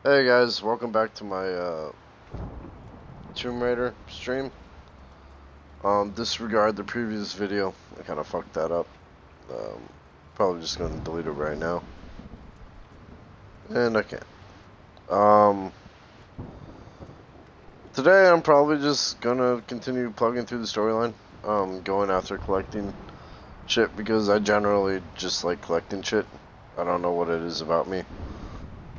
Hey guys, welcome back to my Tomb Raider stream. Disregard the previous video. I kind of fucked that up. Probably just gonna delete it right now. And I can't. Today I'm probably just gonna continue plugging through the storyline. Going after collecting shit because I generally just like collecting shit. I don't know what it is about me.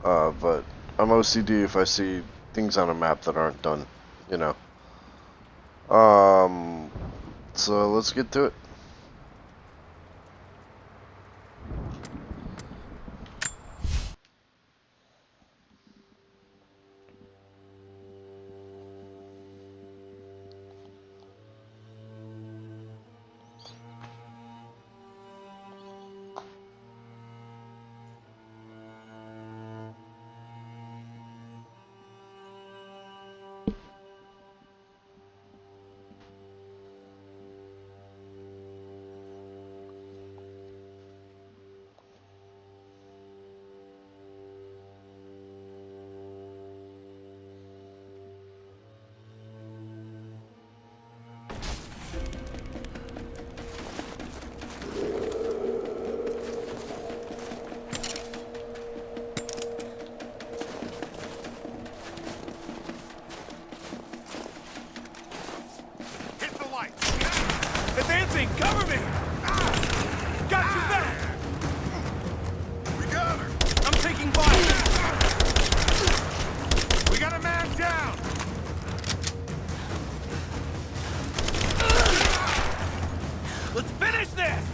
But I'm OCD if I see things on a map that aren't done, you know. So let's get to it. Advancing! Cover me! Got you back! We got her! I'm taking fire! We got a man down! Let's finish this!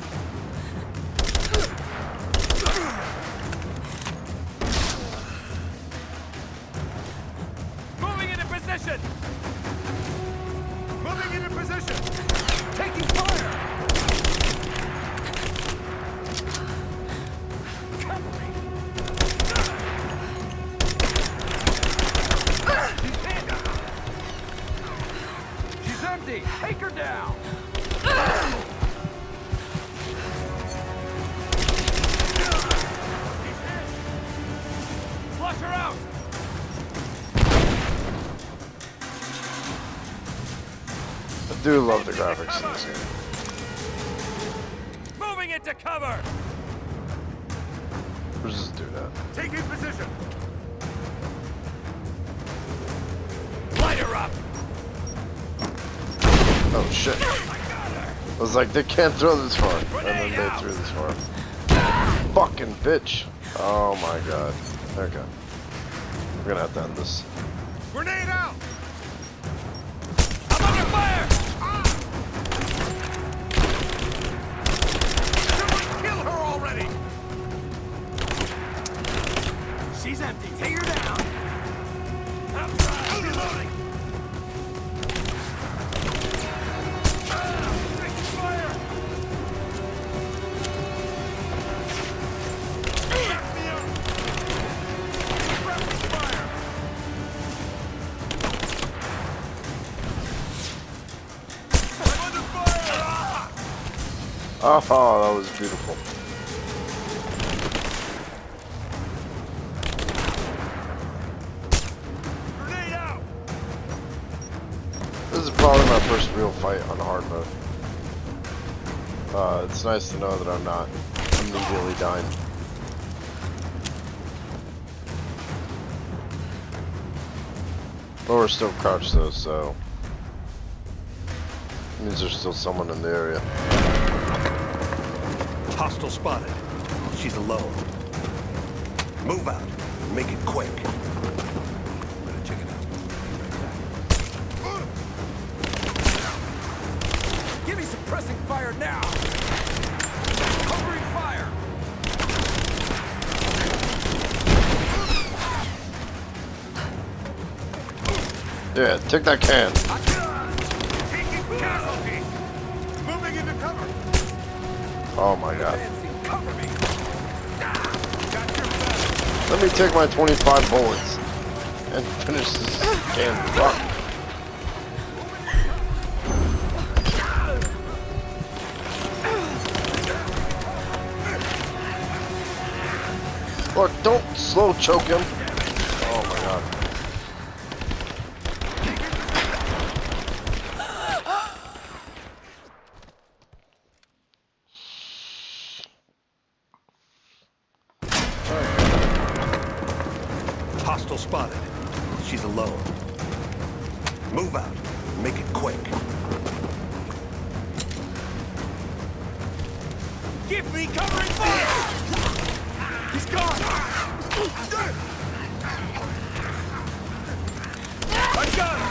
Moving into position! Moving into position! Taking fire! Cover me! She's empty! Take her down! Flush her out! I do love the graphics in this game. Moving into cover! Where's this dude at? Taking position! Light her up! Oh shit. I was like, they can't throw this far. And then they threw this far. Fucking bitch. Oh my god. Okay. We're gonna have to end this. Grenade out! I'm under fire! Someone kill her already! She's empty. Take her down. I'm reloading. Taking fire! Back me up! Rapid fire! I'm under fire! Oh, that was beautiful. Grenade out! This is probably my first real fight on hard mode. It's nice to know that I'm not immediately dying. But we're still crouched though, so it means there's still someone in the area. Hostile spotted. She's alone. Move out. Make it quick. Better check it out. Be right back. Give me suppressing fire now! Covering fire! Yeah, take that can. Taking casualty! Moving into cover! Oh my god. Advancing, cover me! Got your back! Let me take my 25 bullets and finish this damn run. Look, don't slow choke him. Oh Hostile spotted. She's alone. Move out. Make it quick. Give me cover and fire! He's gone! I got him!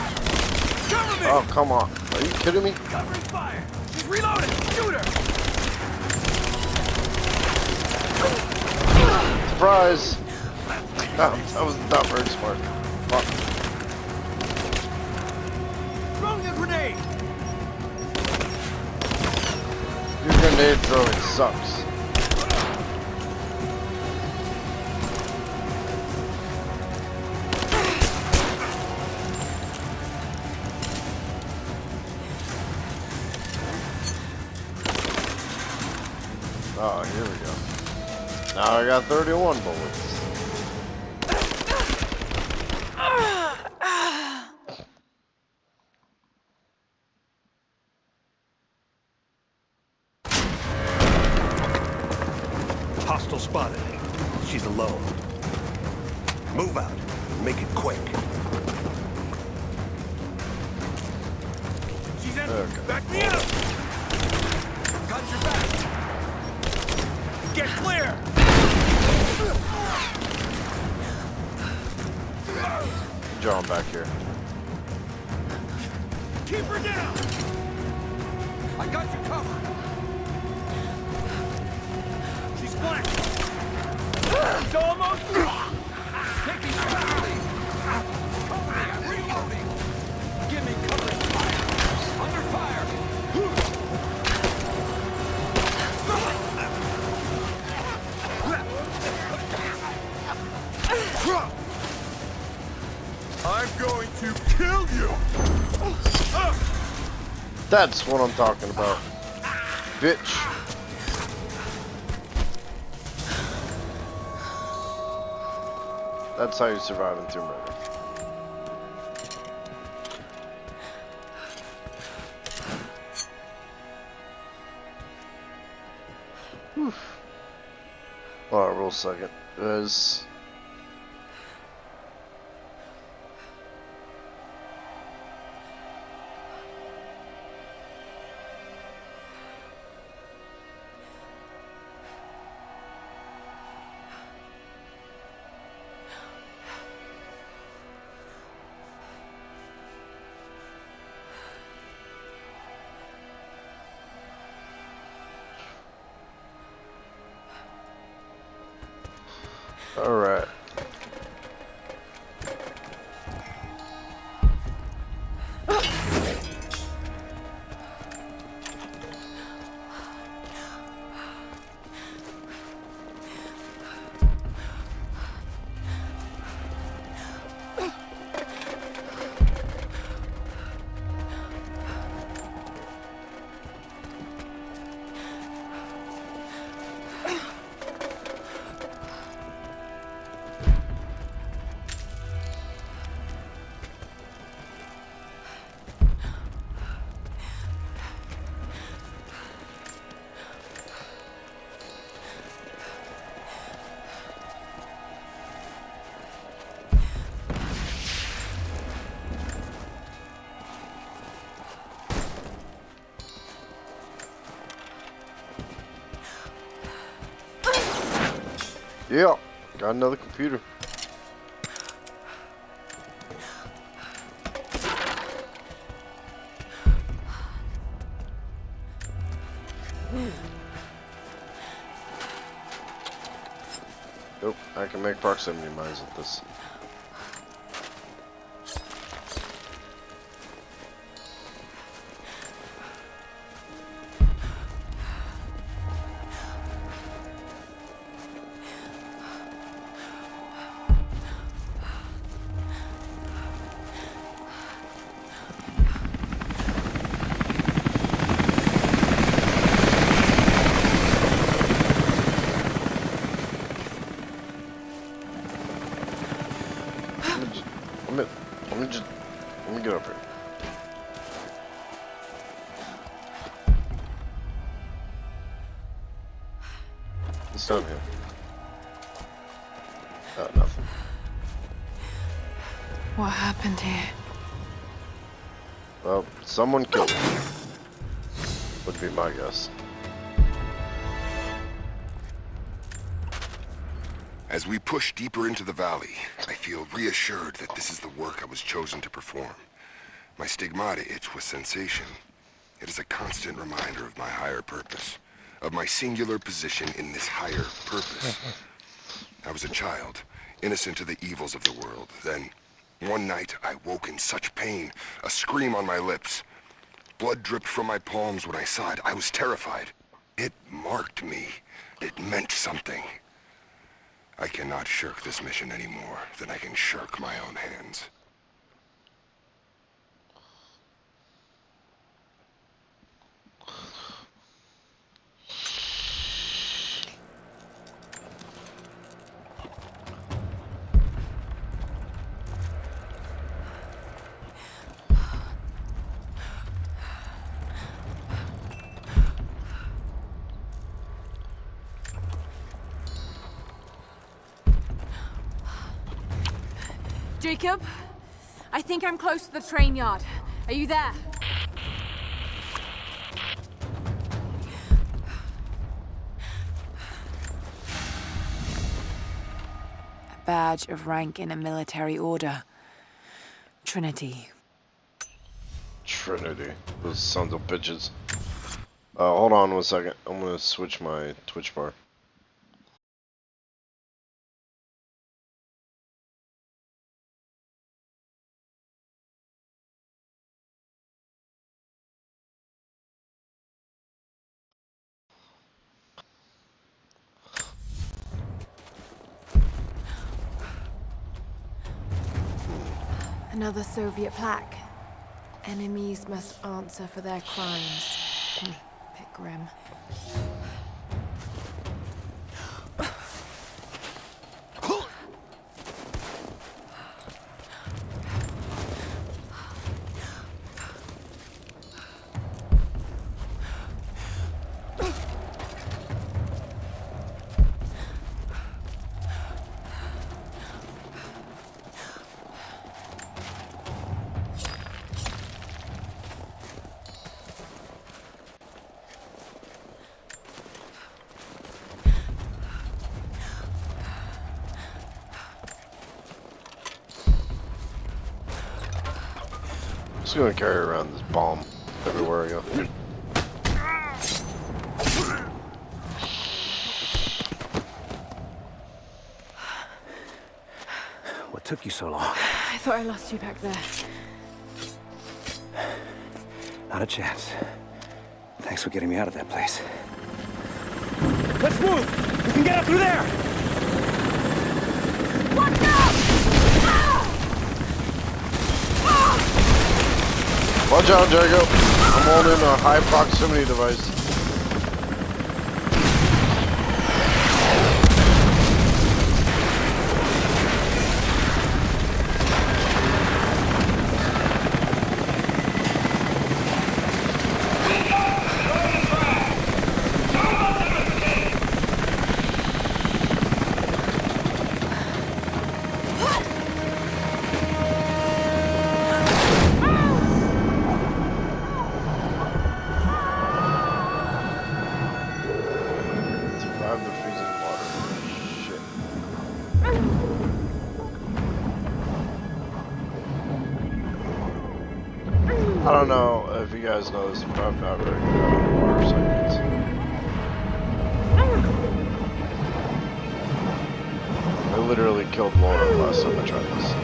Cover me! Oh, come on. Are you kidding me? Cover and fire! She's reloading! Shoot her! Surprise! Oh, that was not very smart. Fuck. Throwing a grenade! Your grenade throwing sucks. Oh, here we go. Now I got 31 bullets. Hostile spotted. She's alone. Move out. Make it quick. She's in! Okay. Back me up! Got your back! Get clear! John back here. Keep her down! I got you covered! She's flanked! She's almost taking slowly! Cover me, I'm reloading! Give me cover and fire! Under fire! I'm going to kill you! That's what I'm talking about. Bitch. That's how you survive in Tomb Raider. Whew. Alright, real second. Is alright. Yeah, got another computer. Nope, I can make proximity mines with this. Let me get up here. It's down here. Oh, nothing. What happened here? Well, someone killed him. Would be my guess. As we push deeper into the valley, I feel reassured that this is the work I was chosen to perform. My stigmata itch with sensation. It is a constant reminder of my higher purpose, of my singular position in this higher purpose. I was a child, innocent to the evils of the world. Then, one night, I woke in such pain, a scream on my lips. Blood dripped from my palms when I saw it. I was terrified. It marked me. It meant something. I cannot shirk this mission any more than I can shirk my own hands. Jacob, I think I'm close to the train yard. Are you there? A badge of rank in a military order. Trinity. Trinity. Those sons of bitches. Hold on 1 second. I'm gonna switch my Twitch bar. Another Soviet plaque. Enemies must answer for their crimes. Bit grim. Just gonna carry around this bomb everywhere I go. What took you so long? I thought I lost you back there. Not a chance. Thanks for getting me out of that place. Let's move! We can get up through there! Watch out! Watch out, Jacob. I'm holding a high proximity device. I don't know if you guys know this, but I'm not very good at underwater segments. I literally killed Laura last time I tried this.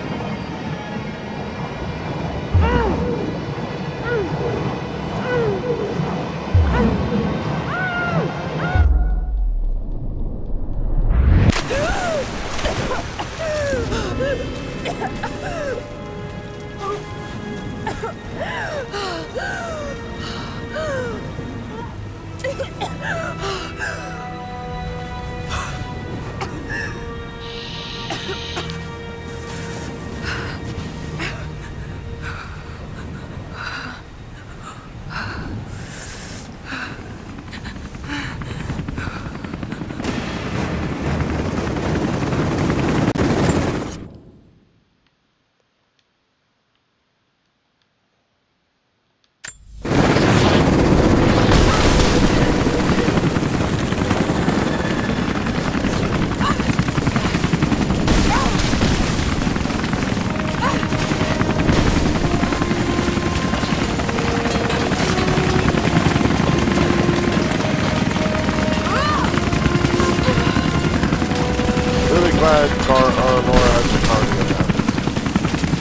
glad Laura has the car to get out.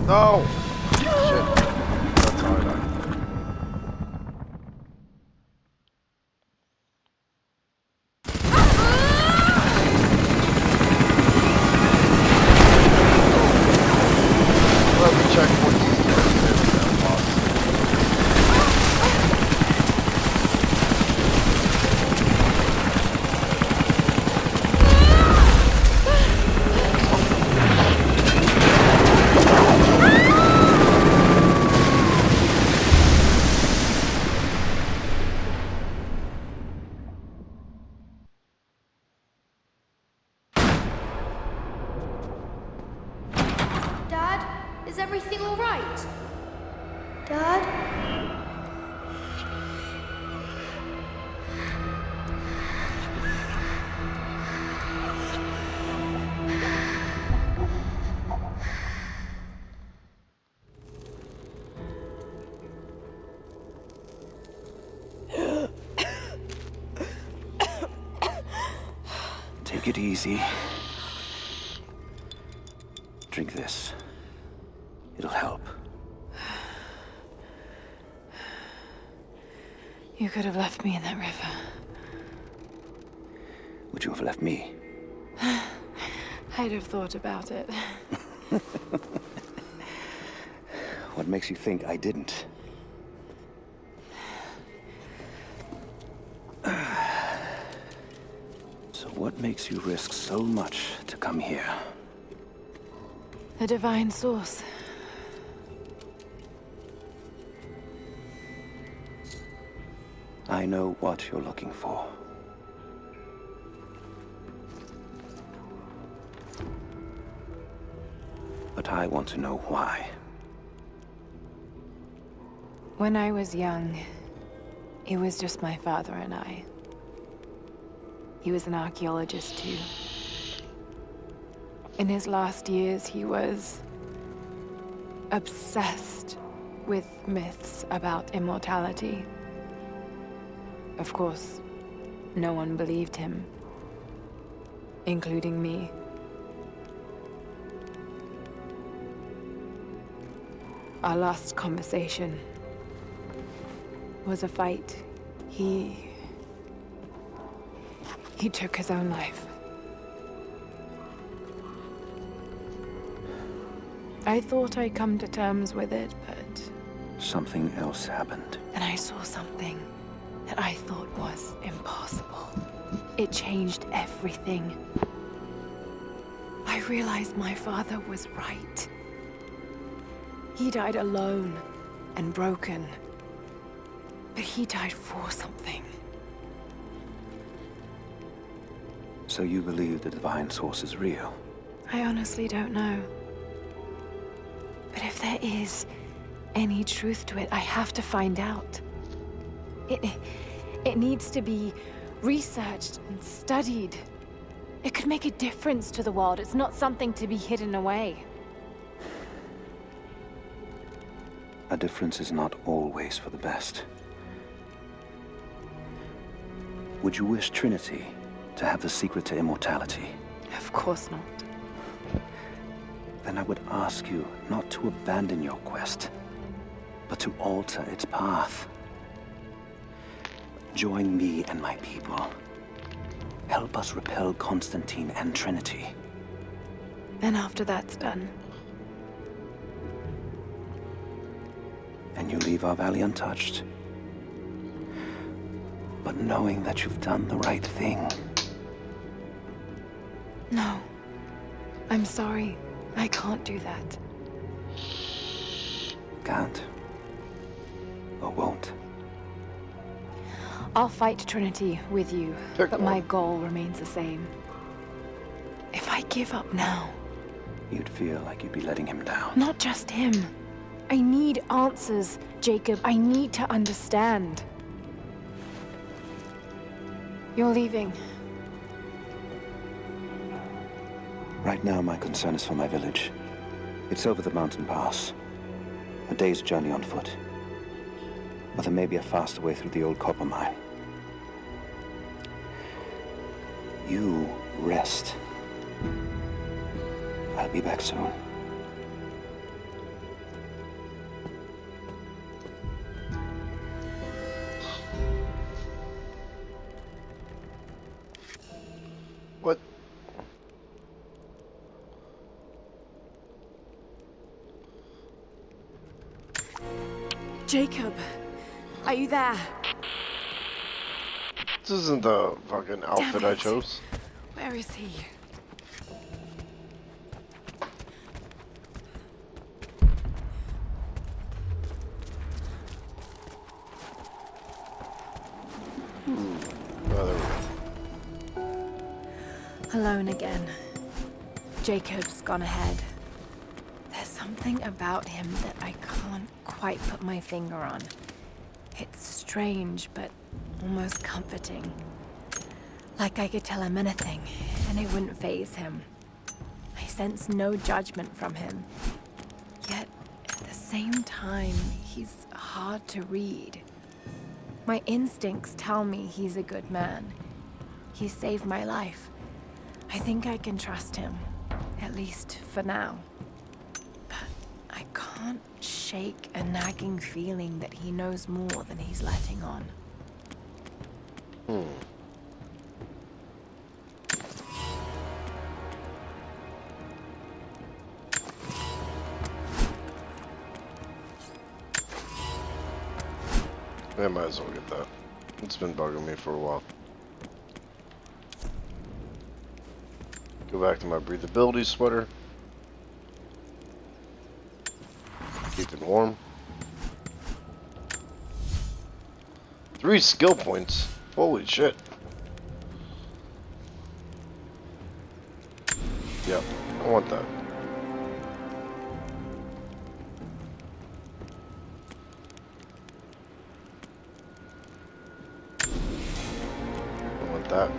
No! Shit. That's how I died. Let me check what these guys boss. Dad, is everything all right? Dad? Take it easy. Drink this. It'll help. You could have left me in that river. Would you have left me? I'd have thought about it. What makes you think I didn't? So what makes you risk so much to come here? The divine source. I know what you're looking for. But I want to know why. When I was young, it was just my father and I. He was an archaeologist too. In his last years, he was obsessed with myths about immortality. Of course, no one believed him, including me. Our last conversation was a fight. He took his own life. I thought I'd come to terms with it, but... Something else happened. And I saw something that I thought was impossible. It changed everything. I realized my father was right. He died alone and broken. But he died for something. So you believe the divine source is real? I honestly don't know. But if there is any truth to it, I have to find out. It needs to be researched and studied. It could make a difference to the world. It's not something to be hidden away. A difference is not always for the best. Would you wish Trinity to have the secret to immortality? Of course not. Then I would ask you not to abandon your quest, but to alter its path. Join me and my people. Help us repel Constantine and Trinity. Then after that's done, And you leave our valley untouched. But knowing that you've done the right thing. no. I'm sorry. I can't do that. Can't. Or won't. I'll fight Trinity with you, Pick but one. my goal remains the same. If I give up now, You'd feel like you'd be letting him down. not just him. I need answers, Jacob. I need to understand. You're leaving. Right now, my concern is for my village. It's over the mountain pass. A day's journey on foot. But there may be a faster way through the old copper mine. You rest. I'll be back soon. What? Jacob, are you there? This isn't the fucking outfit I it. chose. Where is he? Oh, there we go. Alone again. Jacob's gone ahead. There's something about him that I can't quite put my finger on. It's strange, but almost comforting. Like I could tell him anything, and it wouldn't faze him. I sense no judgment from him. Yet, at the same time, he's hard to read. My instincts tell me he's a good man. He saved my life. I think I can trust him, at least for now. But I can't shake a nagging feeling that he knows more than he's letting on. I might as well get that. It's been bugging me for a while. Go back to my breathability sweater. Keeping warm. 3 skill points. Holy shit. Yep, I want that. I want that.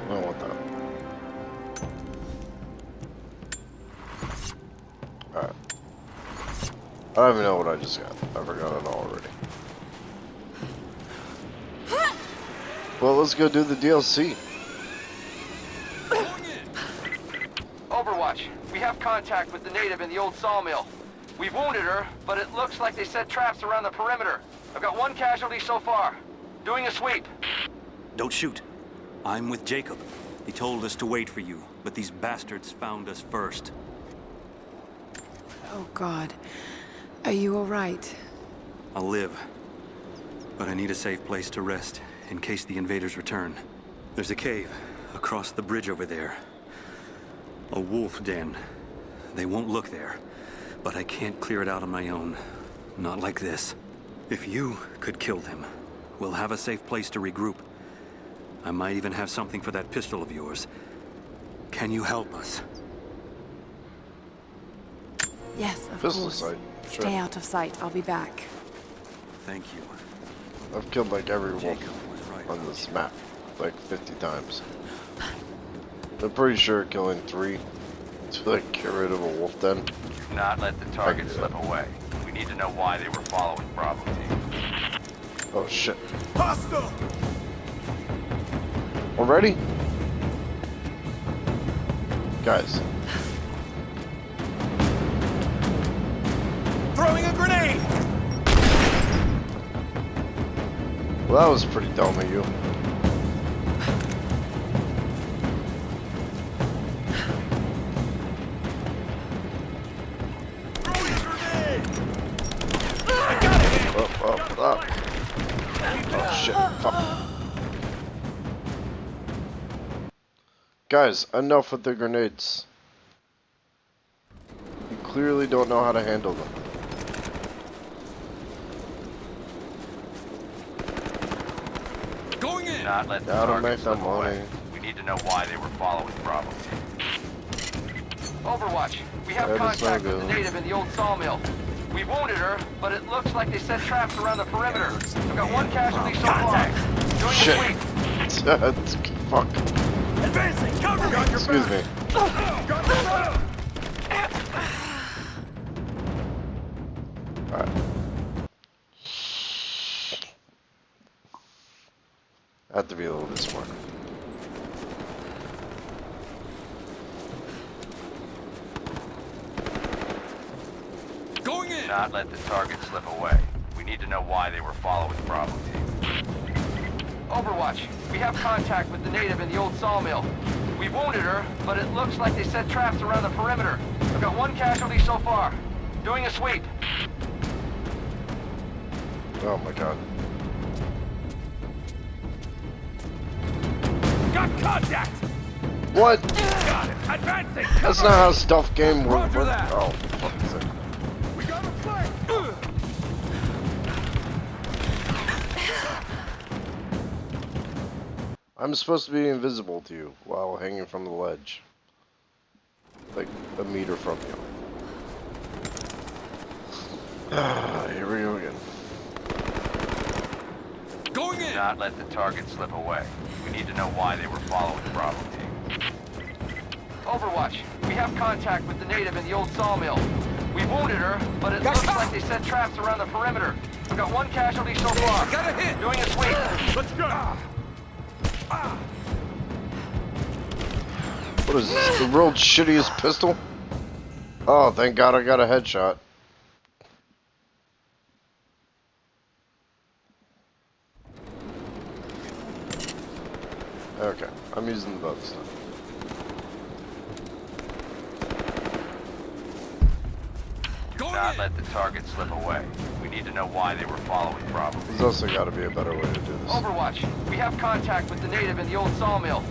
I want that. Alright. I don't even know what I just got. I forgot it all already. Well, let's go do the DLC. Overwatch, we have contact with the native in the old sawmill. We've wounded her, but it looks like they set traps around the perimeter. I've got 1 casualty so far. Doing a sweep. Don't shoot. I'm with Jacob. He told us to wait for you, but these bastards found us first. Oh, God. Are you all right? I'll live. But I need a safe place to rest, in case the invaders return. There's a cave across the bridge over there. A wolf den. They won't look there, but I can't clear it out on my own. Not like this. If you could kill them, we'll have a safe place to regroup. I might even have something for that pistol of yours. Can you help us? Yes, of Pistol course. sight. Sure. Stay out of sight. I'll be back. Thank you. I've killed like every wolf Jacob was right on about this you. map, like 50 times. I'm pretty sure killing 3 to like get rid of a wolf den. Do not let the target slip away. We need to know why they were following Bravo Team. Oh shit. Hostile! Already? Guys, Throwing a grenade! well that was pretty dumb of you. Oh shit, fuck. Guys, enough with the grenades. You clearly don't know how to handle them. Going in! Do not let the Gotta target make slip that away. money. We need to know why they were following Bravo Team. Overwatch. We have That is contact no with the good. native in the old sawmill. We wounded her, but it looks like they set traps around the perimeter. I've got one casualty so far. Doing Shit. a sweep. Fuck. Advancing! Cover me! Excuse me. Alright. I have to be a little bit smarter. Going in! Not let the target slip away. We need to know why they were following Bravo Team. Overwatch. We have contact with the native in the old sawmill. We wounded her, but it looks like they set traps around the perimeter. I've got one casualty so far. Doing a sweep. Oh my god. Got contact! What? Got it! Advancing! That's not how stuff game works. Roger that. Oh, fuck's sake. We got a flank! I'm supposed to be invisible to you while hanging from the ledge. Like a meter from you. Here we go again. Going in! Not let the target slip away. We need to know why they were following Bravo Team. Overwatch. We have contact with the native in the old sawmill. We wounded her, but it looks like they set traps around the perimeter. I've got one casualty so far. Got a hit! Doing a sweep. Let's go! What is this? The world's shittiest pistol? Oh, thank god I got a headshot. Okay, I'm using the bow this time. Going Not in! let the target slip away. We need to know why they were following Bravo. There's also got to be a better way to do this. Overwatch. We have contact with the native in the old sawmill.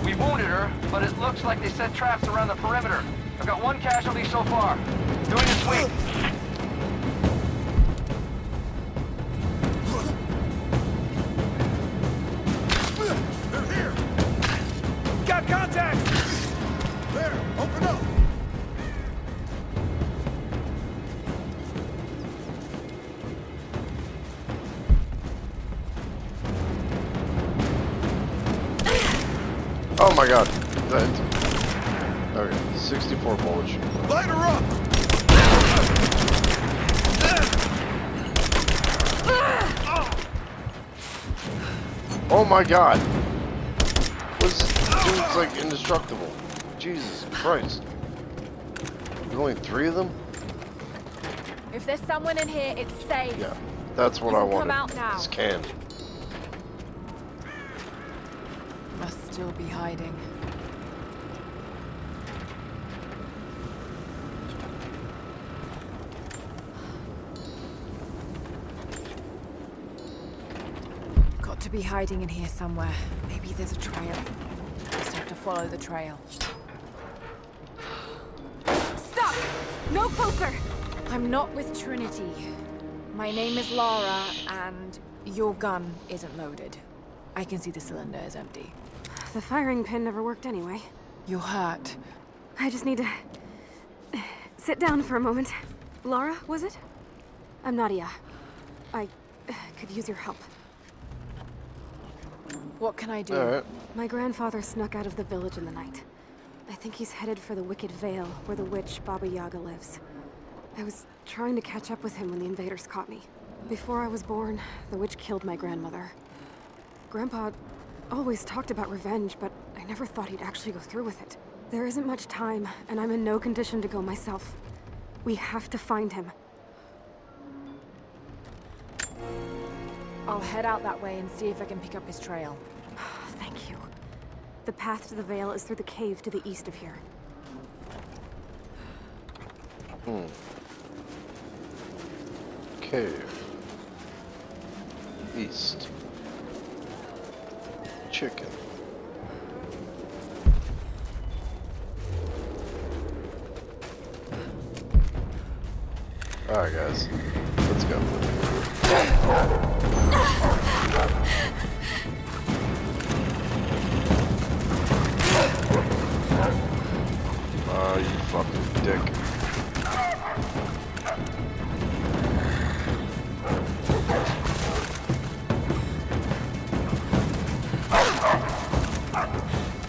We wounded her, but it looks like they set traps around the perimeter. I've got one casualty so far. Doing a sweep. They're here! Got contact! There! Open up! Oh my god. Okay, 64 bullets. Light her up! Oh my god. This dude's like indestructible. Jesus Christ. There's only 3 of them? If there's someone in here, it's safe. Yeah, that's what You I can wanted. come out now. This can. Must still be hiding. Got to be hiding in here somewhere. Maybe there's a trail. Just have to follow the trail. Stop! No closer! I'm not with Trinity. My name is Lara, and your gun isn't loaded. I can see the cylinder is empty. The firing pin never worked anyway. You're hurt. I just need to sit down for a moment. Lara, was it? I'm Nadia. I could use your help. What can I do? Alright. My grandfather snuck out of the village in the night. I think he's headed for the Wicked Vale, where the witch Baba Yaga lives. I was trying to catch up with him when the invaders caught me. Before I was born, the witch killed my grandmother. Grandpa always talked about revenge, but I never thought he'd actually go through with it. There isn't much time, and I'm in no condition to go myself. We have to find him. I'll head out that way and see if I can pick up his trail. Thank you. The path to the Vale is through the cave to the east of here. Cave. East. Chicken. Alright guys, let's go. You fucking dick.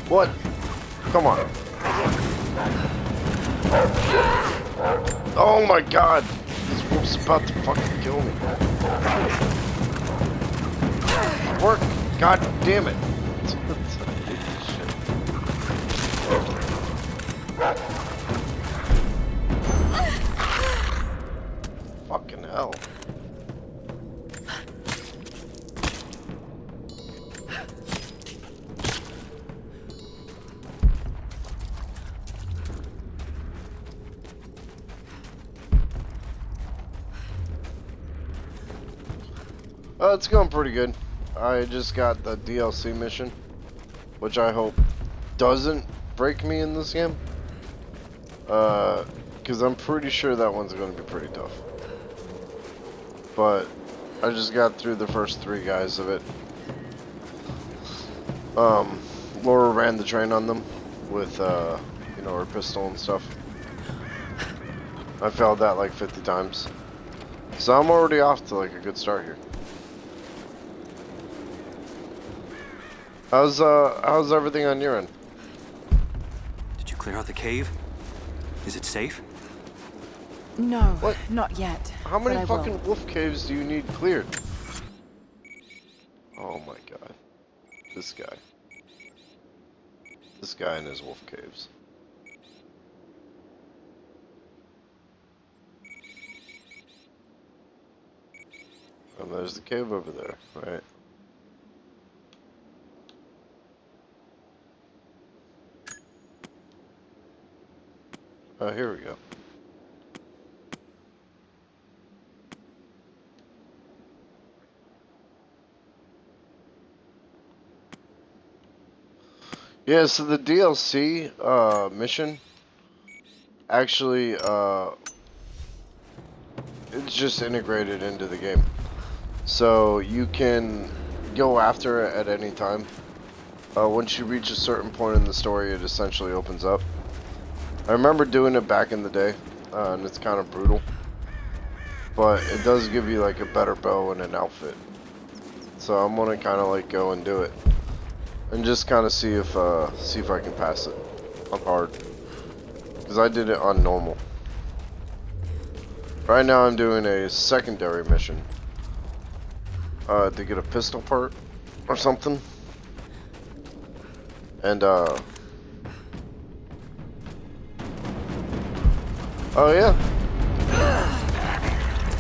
What? Come on. Oh my god! This wolf's about to fucking kill me. Work! God damn it! Fucking hell. It's going pretty good. I just got the DLC mission, which I hope doesn't break me in this game. Because I'm pretty sure that one's going to be pretty tough. But I just got through the first 3 guys of it. Laura ran the train on them with, you know, her pistol and stuff. I failed that like 50 times. So I'm already off to like a good start here. How's everything on your end? Did you clear out the cave? Is it safe? No, What? not yet. How many but I will. fucking wolf caves do you need cleared? Oh my god. This guy. This guy and his wolf caves. And there's the cave over there, right? Oh, here we go. Yeah, so the DLC mission actually it's just integrated into the game. So you can go after it at any time. Once you reach a certain point in the story, it essentially opens up. I remember doing it back in the day, and it's kind of brutal. But it does give you like a better bow and an outfit. So I'm gonna kind of like go and do it. And just kind of see if I can pass it on hard, because I did it on normal. Right now I'm doing a secondary mission to get a pistol part or something, and oh yeah,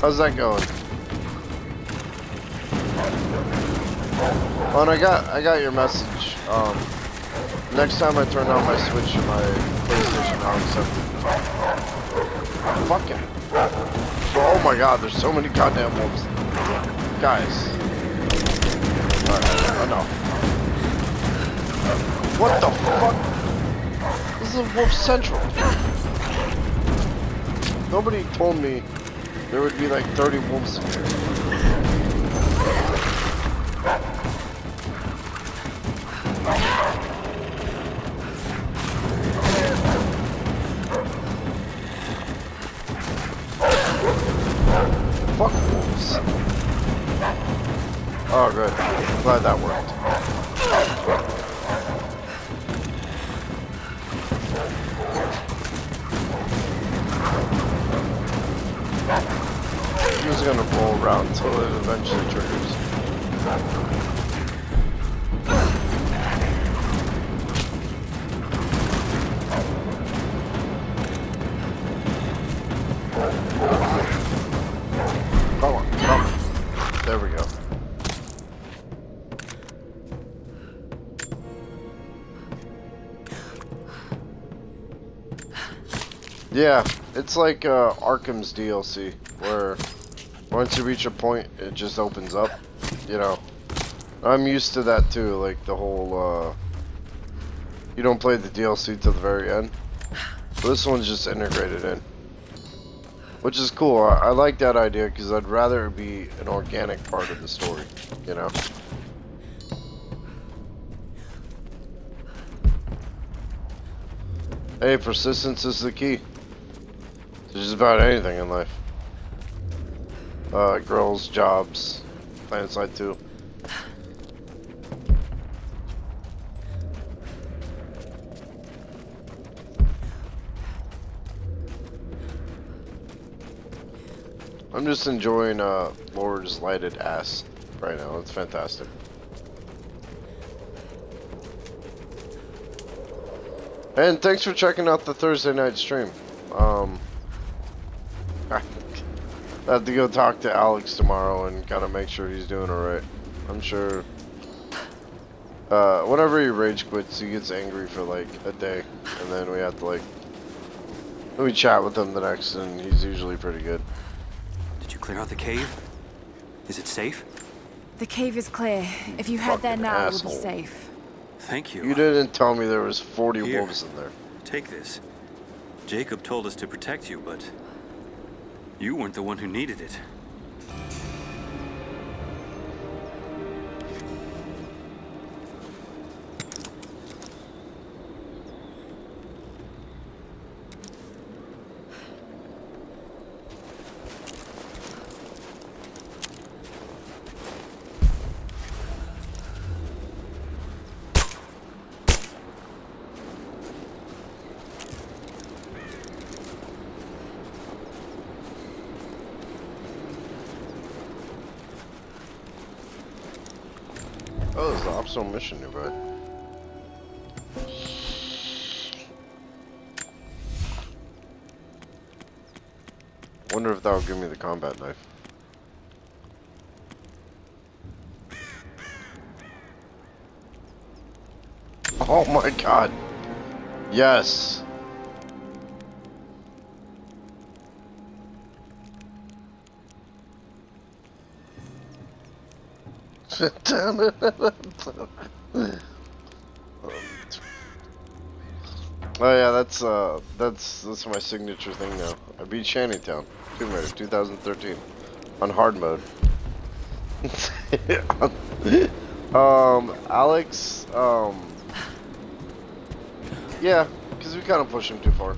how's that going? Oh, and I got your message. Next time I turn on my Switch and my PlayStation, I'll accept it. Fucking. Oh my god, there's so many goddamn wolves. Guys. Alright, enough. What the fuck? This is a wolf central. Nobody told me there would be like 30 wolves in here. Fuck wolves. Oh, good. Glad that worked. He was gonna roll around until it eventually triggers. Come on, come on. There we go. Yeah, it's like Arkham's DLC, where once you reach a point, it just opens up, you know. I'm used to that too, like the whole, you don't play the DLC till the very end. But this one's just integrated in. Which is cool. I like that idea because I'd rather it be an organic part of the story, you know. Hey, persistence is the key. It's just about anything in life. Girls, jobs, PlanetSide 2. I'm just enjoying Lord's lighted ass right now. It's fantastic. And thanks for checking out the Thursday night stream. I have to go talk to Alex tomorrow and kind of make sure he's doing alright. I'm sure whenever he rage quits, he gets angry for like a day, and then we have to like chat with him the next, and he's usually pretty good. Did you clear out the cave? Is it safe? The cave is clear. If you head there Fucking now, asshole. it will be safe. Thank you. You didn't tell me there was 40 Here. wolves in there. Take this. Jacob told us to protect you, but you weren't the one who needed it. Oh, there's an optional mission nearby. Wonder if that'll give me the combat knife. Oh my god. Yes. Damn it. Oh yeah, that's my signature thing now. I beat Shantytown, Tomb Raider 2013 on hard mode. Alex, yeah, because we kind of push him too far.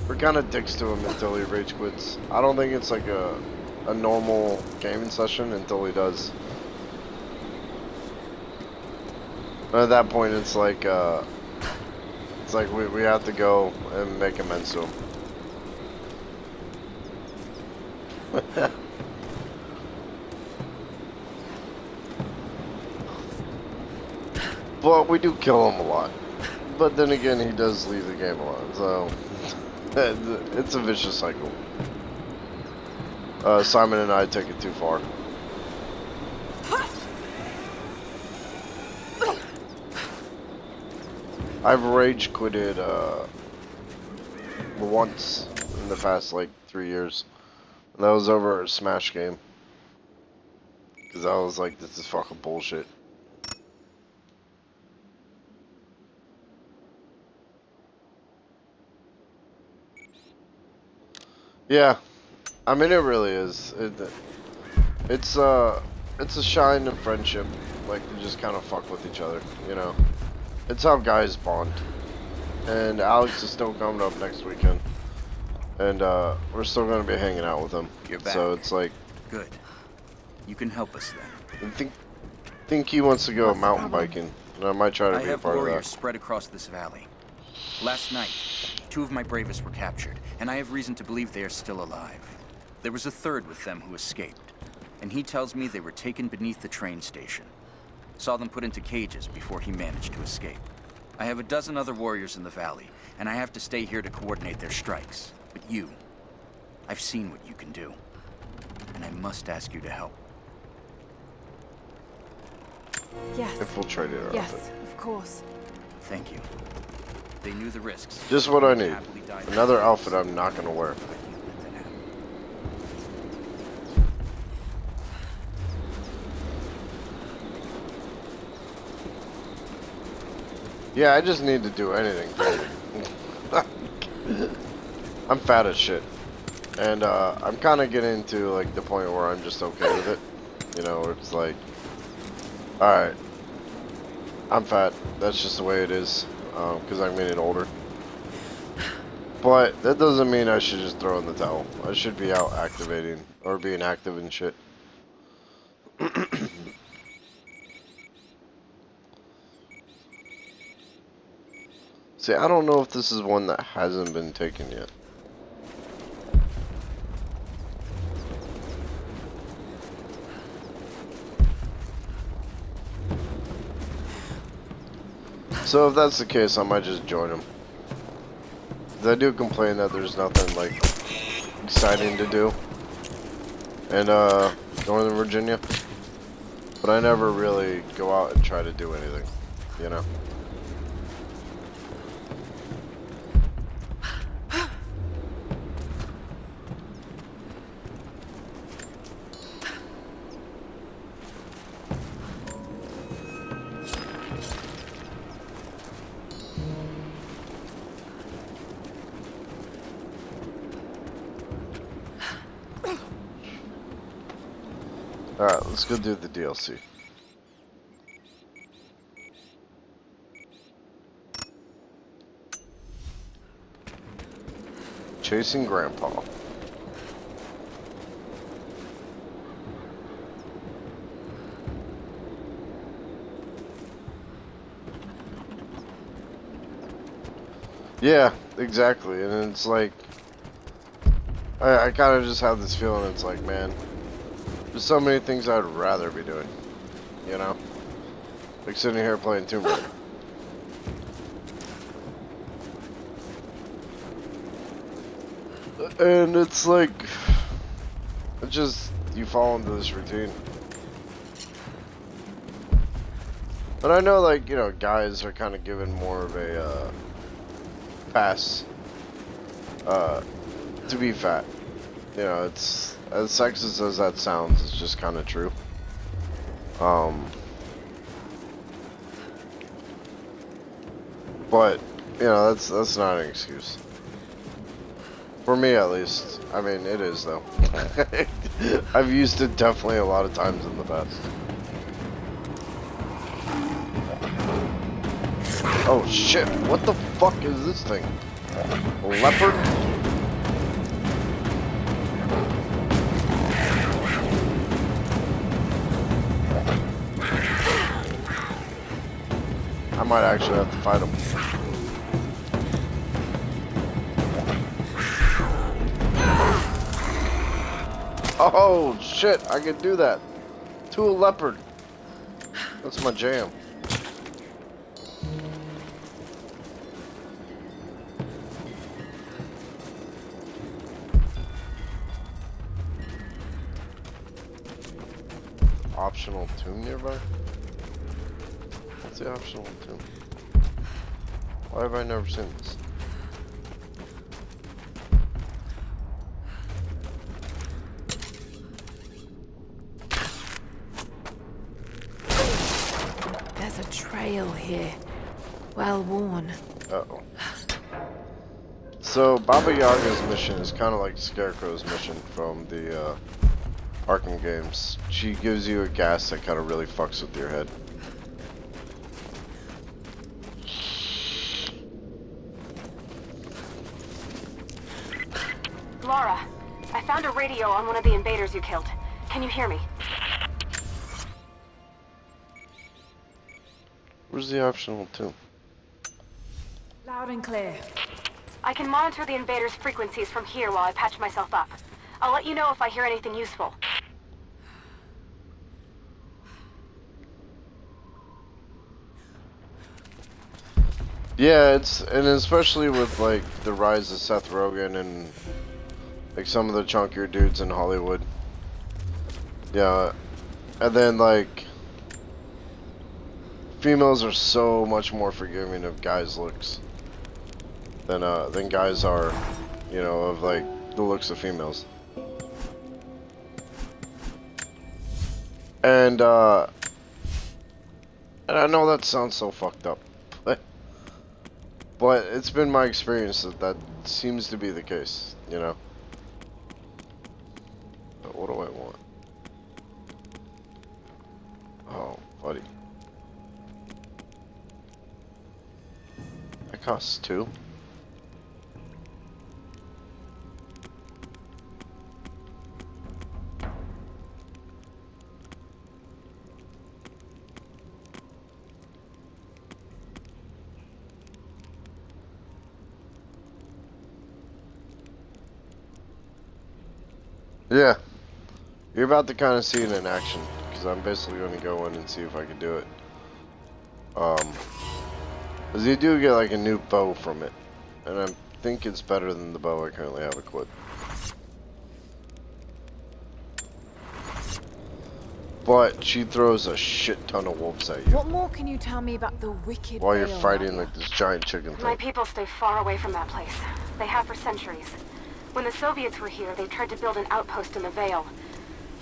We're kind of dicks to him until he rage quits. I don't think it's like a normal gaming session until he does. At that point, it's like we have to go and make amends to him. But we do kill him a lot. But then again, he does leave the game a lot, so it's a vicious cycle. Simon and I take it too far. I've rage quitted once in the past like 3 years. And that was over a Smash game. Because I was like, this is fucking bullshit. Yeah, I mean it really is. It's a shine of friendship, like to just kind of fuck with each other, you know. It's how guys bond. And Alex is still coming up next weekend, and we're still gonna be hanging out with him. You're back. So it's like, good. You can help us then. I think he wants to go What's the mountain problem? biking, and I might try to I be a have part of warriors that. spread across this valley. Last night, 2 of my bravest were captured, and I have reason to believe they are still alive. There was a third with them who escaped, and he tells me they were taken beneath the train station. Saw them put into cages before he managed to escape. I have a dozen other warriors in the valley, and I have to stay here to coordinate their strikes. But you, I've seen what you can do, and I must ask you to help. Yes. Infiltrated our Yes, outfit. of course. Thank you. They knew the risks. Just what I and need. happily died Another in outfit I'm not gonna wear. but you let that happen. Yeah, I just need to do anything. I'm fat as shit. And I'm kind of getting to like the point where I'm just okay with it. You know, where it's like, alright, I'm fat. That's just the way it is. Because I'm getting older. But that doesn't mean I should just throw in the towel. I should be out activating or being active and shit. See, I don't know if this is one that hasn't been taken yet. So if that's the case, I might just join them. I do complain that there's nothing like exciting to do in Northern Virginia, but I never really go out and try to do anything, you know. Alright, let's go do the DLC. Chasing Grandpa. Yeah, exactly. And it's like, I kind of just have this feeling, it's like, man, there's so many things I'd rather be doing, you know? Like sitting here playing Tomb Raider. And it's like, it just, you fall into this routine. But I know, like, you know, guys are kind of given more of a, pass, to be fat. You know, it's, as sexist as that sounds, it's just kind of true. But, you know, that's not an excuse. For me, at least. I mean, it is, though. I've used it definitely a lot of times in the past. Oh, shit. What the fuck is this thing? A leopard? I might actually have to fight him. Oh shit, I can do that. To a leopard. That's my jam. Optional tomb nearby? What's the optional tomb? Why have I never seen this? There's a trail here. Well worn. Uh-oh. So, Baba Yaga's mission is kind of like Scarecrow's mission from the Arkham games. She gives you a gas that kind of really fucks with your head. Lara, I found a radio on one of the invaders you killed. Can you hear me? Where's the optional tomb? Loud and clear. I can monitor the invaders' frequencies from here while I patch myself up. I'll let you know if I hear anything useful. Yeah, and especially with like the rise of Seth Rogen and like some of the chunkier dudes in Hollywood. Yeah, and then like females are so much more forgiving of guys' looks than guys are, you know, of like the looks of females. And I know that sounds so fucked up, but it's been my experience that seems to be the case, you know. But what do I want? Oh, buddy. That costs 2. Yeah. You're about to kind of see it in action, because I'm basically going to go in and see if I can do it. Because you do get like a new bow from it, and I think it's better than the bow I currently have equipped. But she throws a shit ton of wolves at you What more can you tell me about the wicked while you're Vale, fighting Nadia? like this giant chicken My thing. people stay far away from that place. They have for centuries. When the Soviets were here, they tried to build an outpost in the Vale.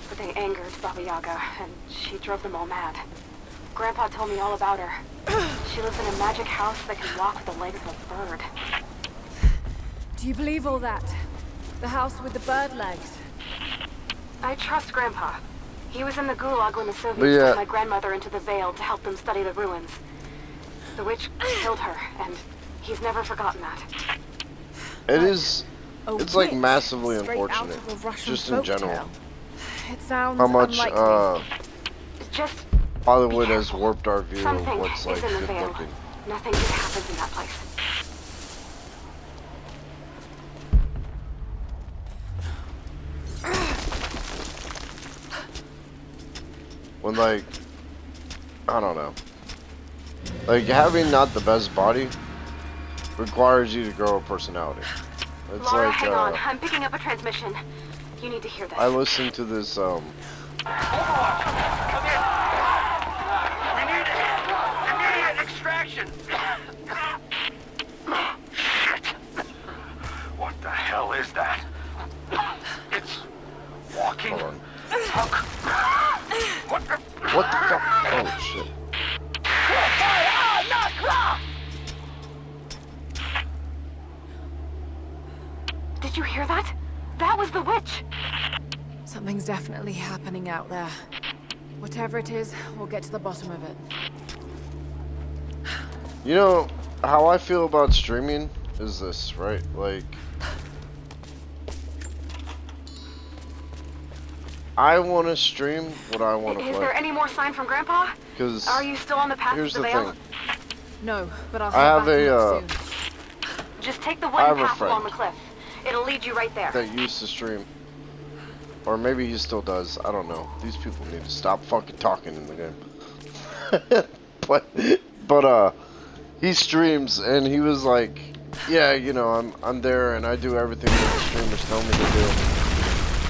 But they angered Baba Yaga, and she drove them all mad. Grandpa told me all about her. She lives in a magic house that can walk with the legs of a bird. Do you believe all that? The house with the bird legs? I trust Grandpa. He was in the Gulag when the Soviets yeah. took my grandmother into the Vale to help them study the ruins. The witch killed her, and he's never forgotten that. It is, it's like witch, massively straight out unfortunate, of a Russian just in general, folktale. It sounds how much unlikely. Just Hollywood be has careful. warped our view of Something what's like is in the good Vale. looking. Nothing good happens in that place. When like, I don't know, like having not the best body requires you to grow a personality. It's Laura, like, hang on. I'm picking up a transmission. You need to hear this. I listened to this, Overwatch, come in. We need immediate extraction. Shit. What the hell is that? It's walking. hold on. Fuck. What the? What the fuck? Oh shit. Did you hear that? That was the witch. Something's definitely happening out there. Whatever it is, we'll get to the bottom of it. You know, how I feel about streaming is this, right? Like, I want to stream what I want to Is play. there any more sign from Grandpa? Because Are you still on the path here's to the the Vale? thing. No, but I'll I head have back and a, look soon. Just take the I have wooden a path friend. along the cliff. It'll lead you right there. that used to stream. Or maybe he still does. I don't know. These people need to stop fucking talking in the game. but he streams and he was like, yeah, you know, I'm there and I do everything that the streamers tell me to do.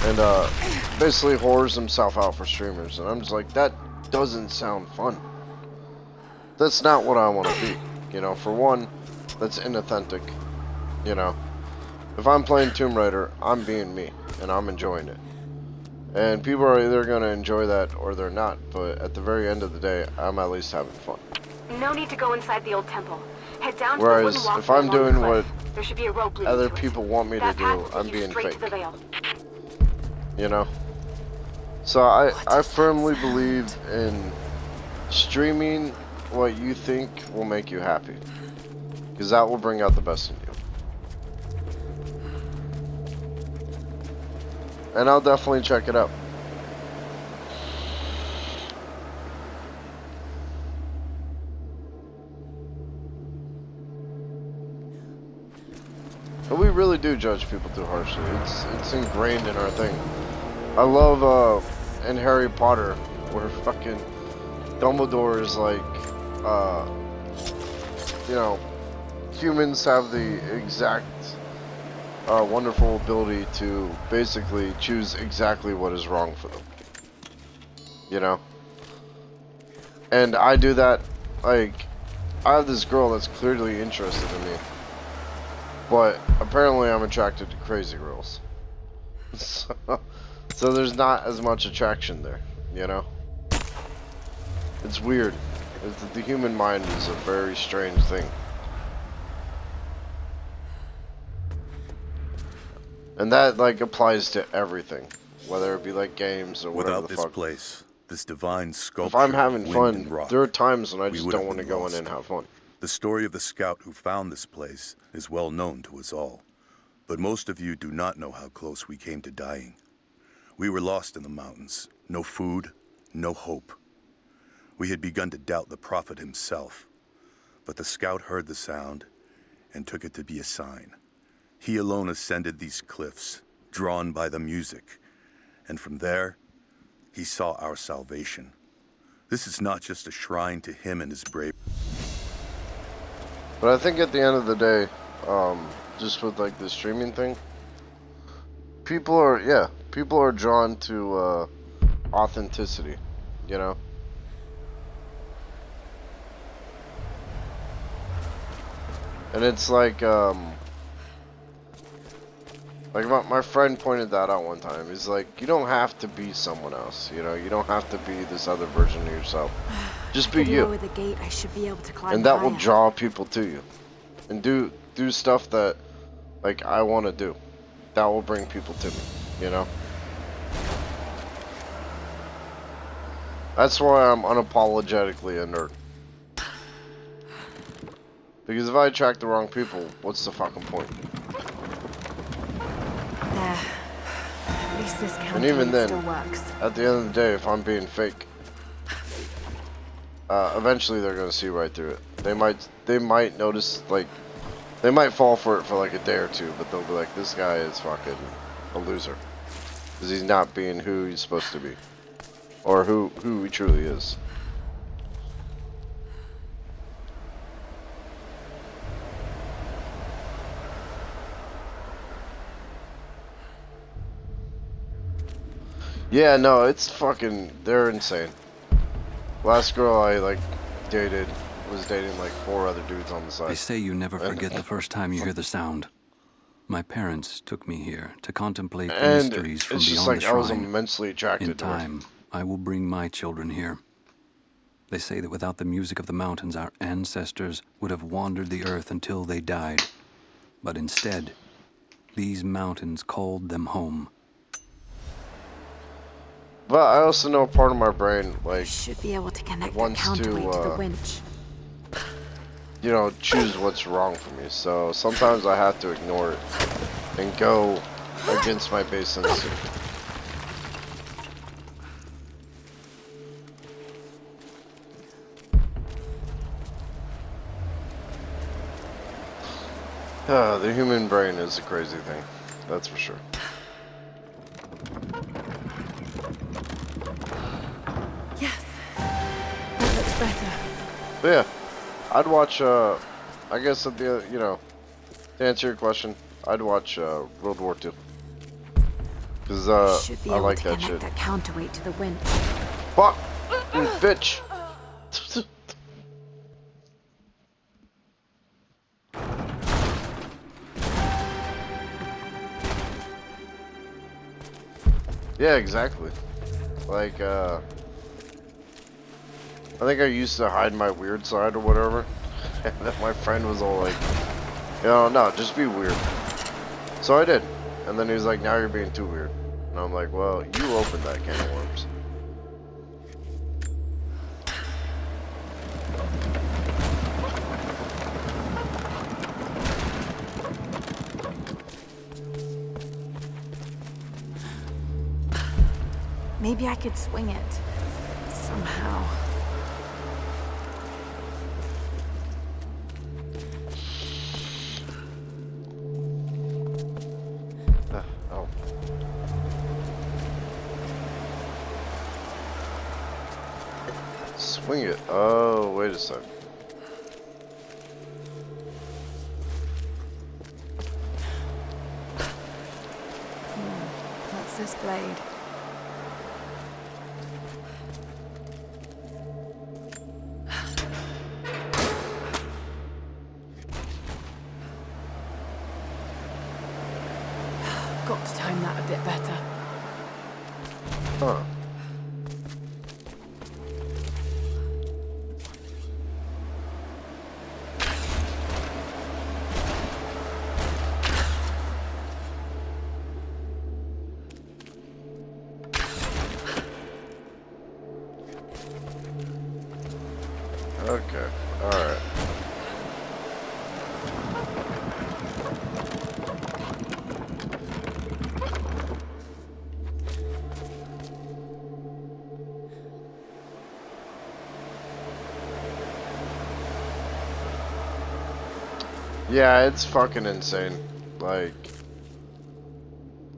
And basically whores himself out for streamers. And I'm just like, that doesn't sound fun. That's not what I want to be. You know, for one, that's inauthentic. You know, if I'm playing Tomb Raider, I'm being me and I'm enjoying it. And people are either going to enjoy that or they're not. But at the very end of the day, I'm at least having fun. No need to go inside the old temple. Head down to Whereas the wooden if walkway I'm along the doing cliff. what There should be a rope leading other to it. people want me to That path do, will take I'm you being straight fake. to the Vale. You know? So I firmly believe in streaming what you think will make you happy. Because that will bring out the best in you. And I'll definitely check it out. But we really do judge people too harshly. It's ingrained in our thing. I love in Harry Potter where fucking Dumbledore is like, you know, humans have the exact wonderful ability to basically choose exactly what is wrong for them. You know? And I do that, like, I have this girl that's clearly interested in me. But apparently I'm attracted to crazy girls. So there's not as much attraction there, you know? It's weird. The human mind is a very strange thing. And that, like, applies to everything. Whether it be, like, games or whatever Without the this fuck. place, this divine sculpture, If I'm having wind fun, and rock, there are times when I we just would don't have want to been go in lost. and have fun. The story of the scout who found this place is well known to us all. But most of you do not know how close we came to dying. We were lost in the mountains. No food, no hope. We had begun to doubt the prophet himself. But the scout heard the sound and took it to be a sign. He alone ascended these cliffs, drawn by the music, And from there, he saw our salvation. This is not just a shrine to him and his brave. But I think at the end of the day, just with like the streaming thing, people are drawn to authenticity, you know? And it's like my friend pointed that out one time. He's like, you don't have to be someone else, you know? You don't have to be this other version of yourself. Just be you. Lower the gate, I should be able to climb And that will higher. draw people to you. And do stuff that, like, I want to do. That will bring people to me, you know? That's why I'm unapologetically a nerd. Because if I attract the wrong people, what's the fucking point? There. At least this And even then, still works. at the end of the day, if I'm being fake, eventually they're gonna see right through it. They might notice, like, they might fall for it for like a day or two, but they'll be like, this guy is fucking a loser. Because he's not being who he's supposed to be. Or who he truly is. Yeah, no, it's fucking, they're insane. Last girl I, like, dated was dating, like, 4 other dudes on the side. They say you never forget the first time you hear the sound. My parents took me here to contemplate the And mysteries from it's just beyond like the I was shrine. immensely attracted In to her. time, I will bring my children here. They say that without the music of the mountains, our ancestors would have wandered the earth until they died. But instead, these mountains called them home. But I also know part of my brain, like, Should be able to connect that wants counterweight to the to, winch. you know, choose what's wrong for me. So sometimes I have to ignore it and go against my base instinct. The human brain is a crazy thing, that's for sure. Yes. That looks better. But yeah, I'd watch, I guess at the, you know, to answer your question, I'd watch World War II. Because Should be I able like to that connect shit. that counterweight to the winch. Fuck! You bitch! Yeah, exactly. Like, I think I used to hide my weird side or whatever. And then my friend was all like, you know, no, just be weird. So I did. And then he was like, now you're being too weird. And I'm like, well, you opened that can of worms. Maybe I could swing it. Somehow. Oh. Swing it. Oh, wait a sec. What's this blade? Got to time that a bit better. Huh. Okay, alright. Yeah, it's fucking insane. Like,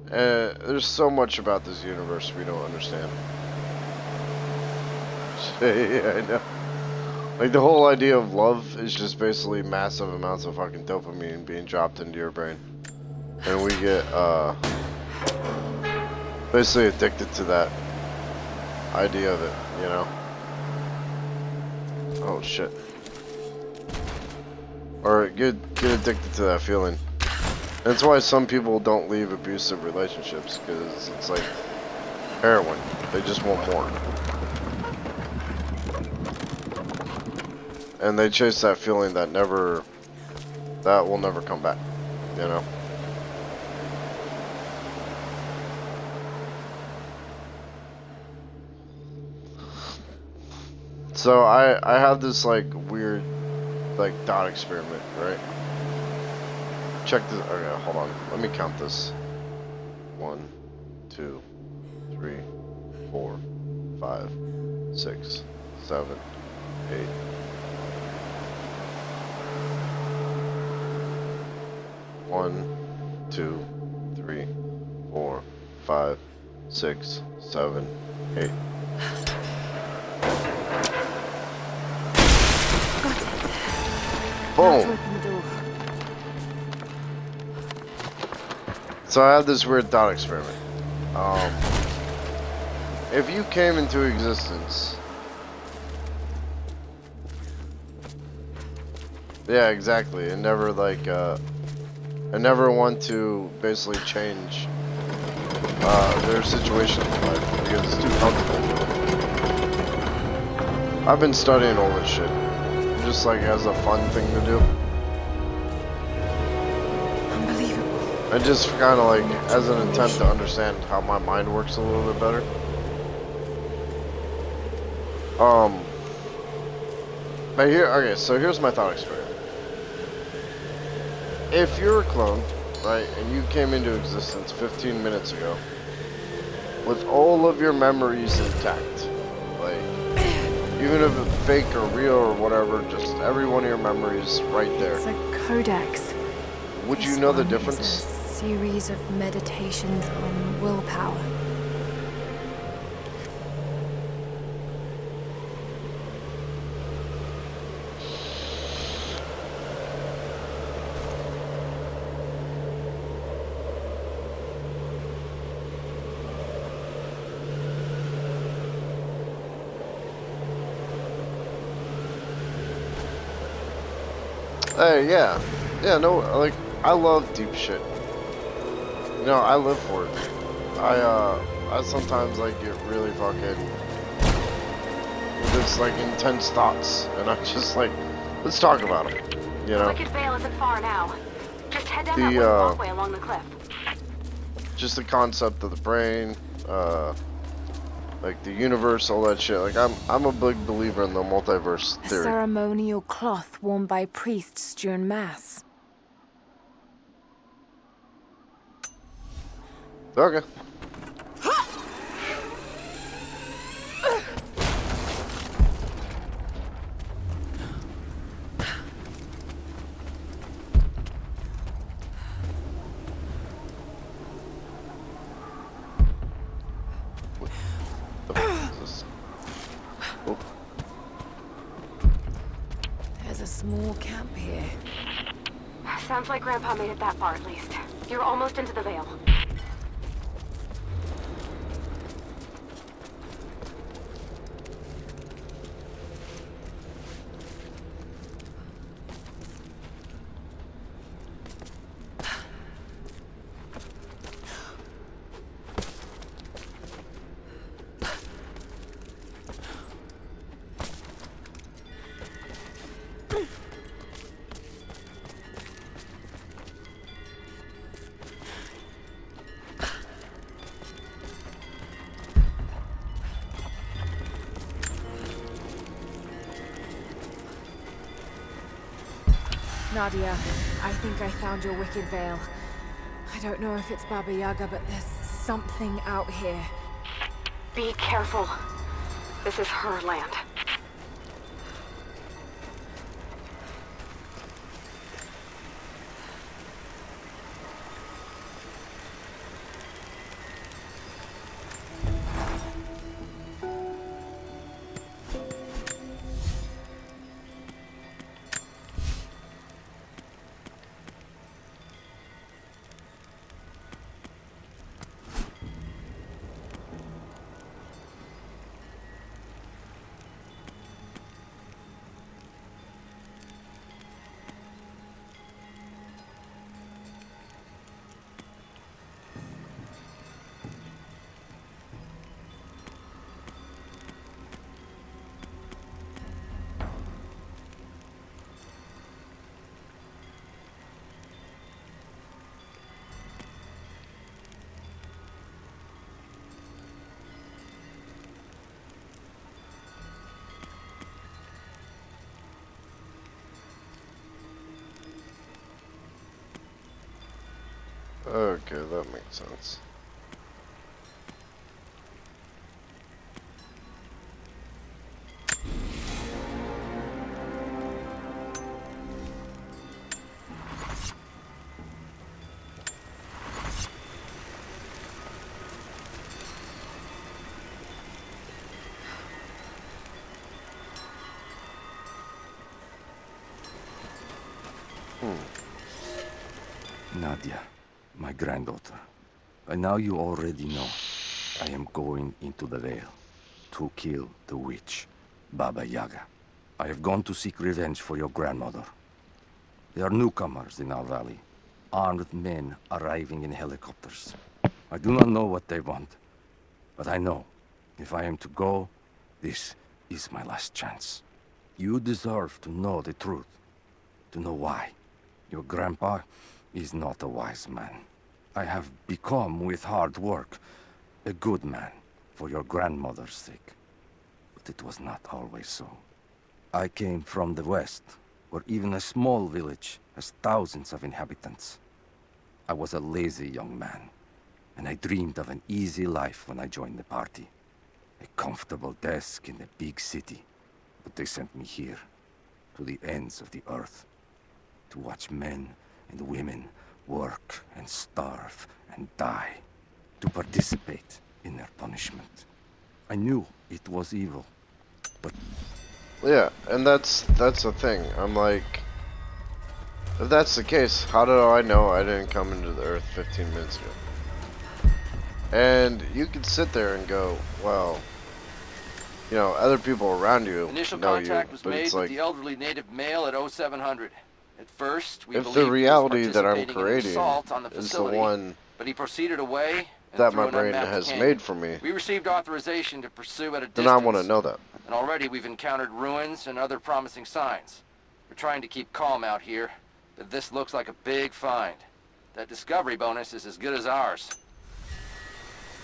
There's so much about this universe we don't understand. Yeah, I know. Like, the whole idea of love is just basically massive amounts of fucking dopamine being dropped into your brain. And we get, basically addicted to that idea of it, you know? Oh, shit. Or get addicted to that feeling. That's why some people don't leave abusive relationships, because it's like heroin. They just want more. And they chase that feeling that will never come back, you know? So I have this like weird like dot experiment, right? Check this. Okay, hold on. Let me count this. 1, 2, 3, 4, 5, 6, 7, 8. One, 2, 3, 4, 5, 6, 7, 8. Boom! So I have this weird thought experiment. If you came into existence... Yeah, exactly. And never like, I never want to basically change their situation in life because it's too comfortable. I've been studying all this shit. Just like as a fun thing to do. Unbelievable. And just kind of like as an attempt to understand how my mind works a little bit better. But here, okay, so here's my thought experiment. If you're a clone, right, and you came into existence 15 minutes ago, with all of your memories intact, like, even if it's fake or real or whatever, just every one of your memories right there. It's a codex. Would you know the difference? It's a series of meditations on willpower. Hey, yeah. Yeah, no, like, I love deep shit. You know, I live for it. I sometimes, like, get really fucking... just, like, intense thoughts. And I'm just like, let's talk about them. You know? Wicked Vale isn't far now. Just head down that wooden walkway along the cliff. Just the concept of the brain, like the universe, all that shit. Like I'm a big believer in the multiverse A theory. ceremonial cloth worn by priests during mass. Okay. There's a small camp here. Sounds like Grandpa made it that far at least. You're almost into the Vale. Nadia, I think I found your Wicked Vale. I don't know if it's Baba Yaga, but there's something out here. Be careful. This is her land. Okay, that makes sense. Nadia, my granddaughter. By now you already know. I am going into the Vale to kill the witch, Baba Yaga. I have gone to seek revenge for your grandmother. There are newcomers in our valley, armed men arriving in helicopters. I do not know what they want, but I know if I am to go, this is my last chance. You deserve to know the truth, to know why. Your grandpa is not a wise man. I have become, with hard work, a good man for your grandmother's sake. But it was not always so. I came from the west, where even a small village has thousands of inhabitants. I was a lazy young man, and I dreamed of an easy life when I joined the party. A comfortable desk in a big city. But they sent me here, to the ends of the earth, to watch men and women work and starve and die, to participate in their punishment. I knew it was evil, but... Yeah, and that's the thing. I'm like, if that's the case, how do I know I didn't come into the earth 15 minutes ago? And you could sit there and go, well, you know, other people around you Initial know contact you, was but made it's with like, the elderly native male at 0700. At first, we if believed the he was reality that I'm participating in an creating assault on the is the facility, one but he proceeded away and that through my an brain unmapped has canyon. made for me, We received authorization to pursue at a then I distance, want to know that. and already we've encountered ruins and other promising signs. We're trying to keep calm out here, but this looks like a big find. That discovery bonus is as good as ours.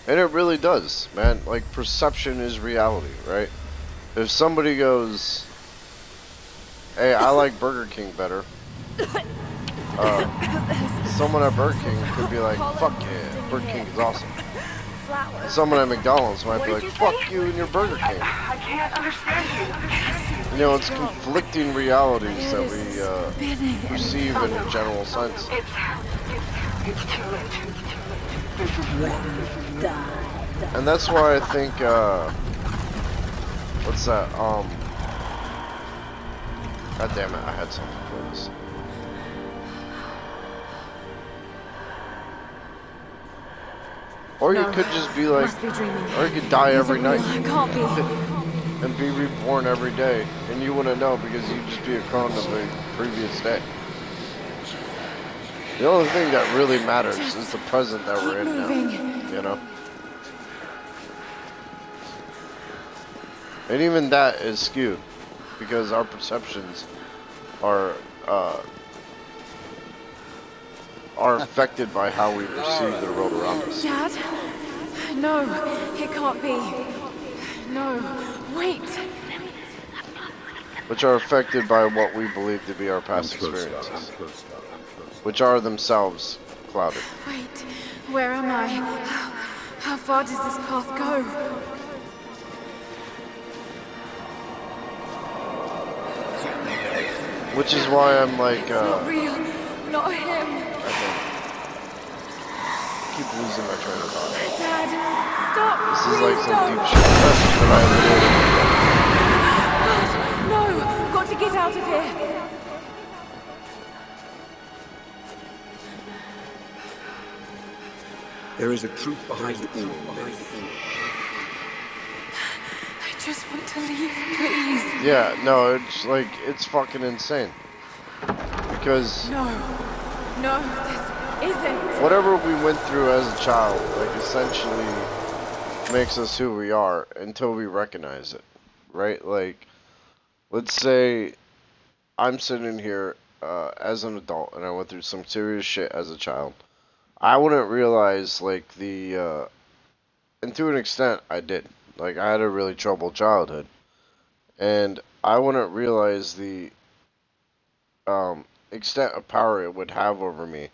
And it really does, man. Like, perception is reality, right? If somebody goes, hey, I like Burger King better, someone at Burger King could be like, fuck yeah, Burger King is awesome. Someone at McDonald's might be like, fuck you and your Burger King. I can't understand you. You know, it's conflicting realities that we perceive in a general sense. It's too late. And that's why I think, what's that, God damn it, I had something for this. Or you could just be like, or you could die every night. Can't be. And be reborn every day. And you wouldn't know because you'd just be a clone of the previous day. The only thing that really matters is the present that we're in now. You know? And even that is skewed. Because our perceptions are affected by how we perceive the world around us. Dad? No, it can't be. No, wait. Which are affected by what we believe to be our past experiences. Which are themselves clouded. Wait, where am I? How far does this path go? Which is why I'm like, Not real, not him. I keep losing my train of thought. Dad, stop. This is like some don't. deep shit that I No, got to get out of here. There is a truth behind all this. I just want to leave, please. Yeah, no, it's like, it's fucking insane. Because No, this isn't. whatever we went through as a child, like, essentially makes us who we are until we recognize it, right? Like, let's say I'm sitting here as an adult and I went through some serious shit as a child. I wouldn't realize, like, and to an extent, I did. Like, I had a really troubled childhood. And I wouldn't realize the extent of power it would have over me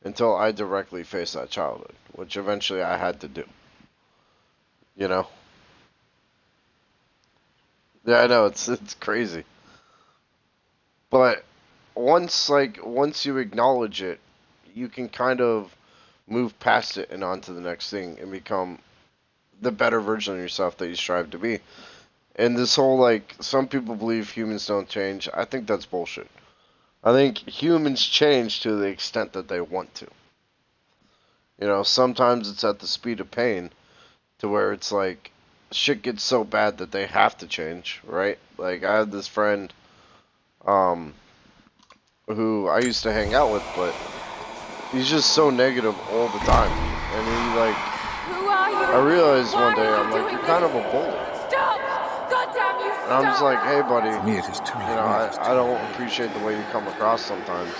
until I directly faced that childhood, which eventually I had to do. You know? Yeah, I know, it's crazy. But once you acknowledge it, you can kind of move past it and on to the next thing and become the better version of yourself that you strive to be. And this whole, like, some people believe humans don't change. I think that's bullshit. I think humans change to the extent that they want to. You know, sometimes it's at the speed of pain to where it's like shit gets so bad that they have to change, right? Like, I had this friend who I used to hang out with, but he's just so negative all the time. And he, like, I realized one day, I'm like, you're kind of a bully. And I'm just like, hey, buddy, For me, it is too late. you know, I don't appreciate the way you come across sometimes.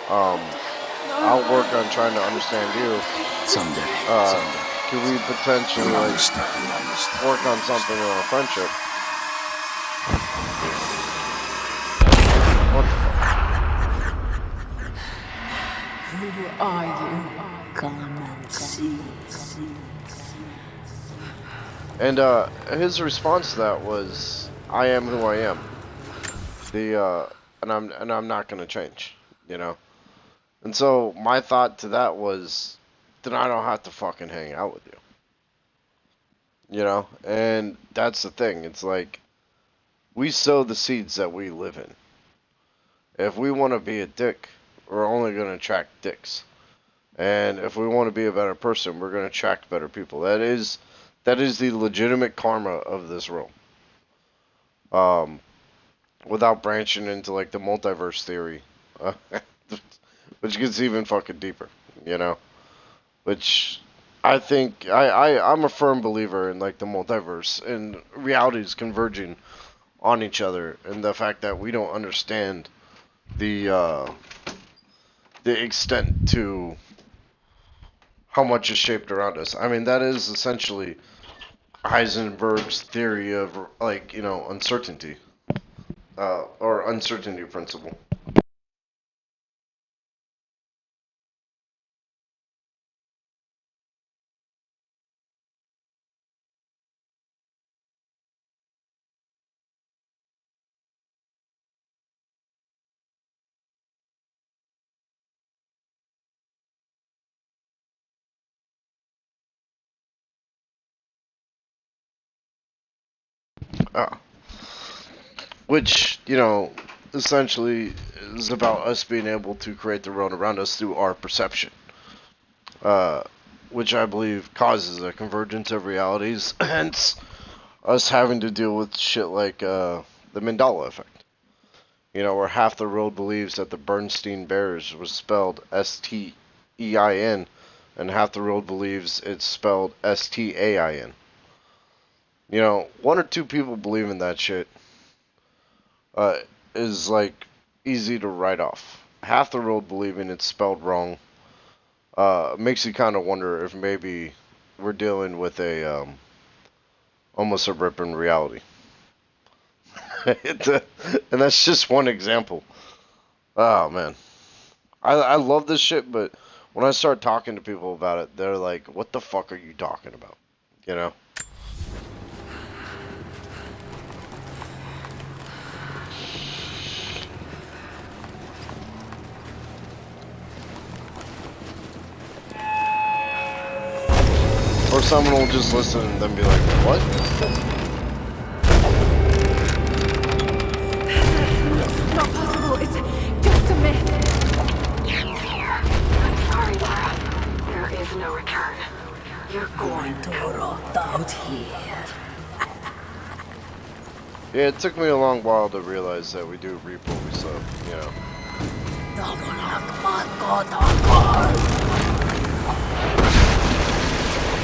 I'll work on trying to understand you. Someday. Can we potentially, like, work on something in our friendship? What the fuck? Who are you? Come and see. And his response to that was, "I am who I am. And I'm not gonna change, you know." And so my thought to that was, then I don't have to fucking hang out with you, you know. And that's the thing. It's like we sow the seeds that we live in. If we want to be a dick, we're only gonna attract dicks. And if we want to be a better person, we're gonna attract better people. That is the legitimate karma of this realm. Without branching into, like, the multiverse theory, which gets even fucking deeper, you know. Which I think I'm a firm believer in, like, the multiverse and realities converging on each other, and the fact that we don't understand the extent to how much is shaped around us. I mean, that is essentially Heisenberg's theory of, like, you know, uncertainty, or uncertainty principle. Which, you know, essentially is about us being able to create the world around us through our perception. Which I believe causes a convergence of realities, hence us having to deal with shit like the Mandela effect. You know, where half the world believes that the Bernstein Bears was spelled S-T-E-I-N, and half the world believes it's spelled S-T-A-I-N. You know, one or two people believe in that shit is, like, easy to write off. Half the world believing it's spelled wrong makes you kind of wonder if maybe we're dealing with a almost a rip in reality. And that's just one example. Oh, man. I love this shit, but when I start talking to people about it, they're like, what the fuck are you talking about? You know? Or someone will just listen and then be like, what? Not possible. It's just a myth. I'm sorry, Lara. There is no return. You're going to rot out here. Yeah, it took me a long while to realize that we do reap what we sow, you know.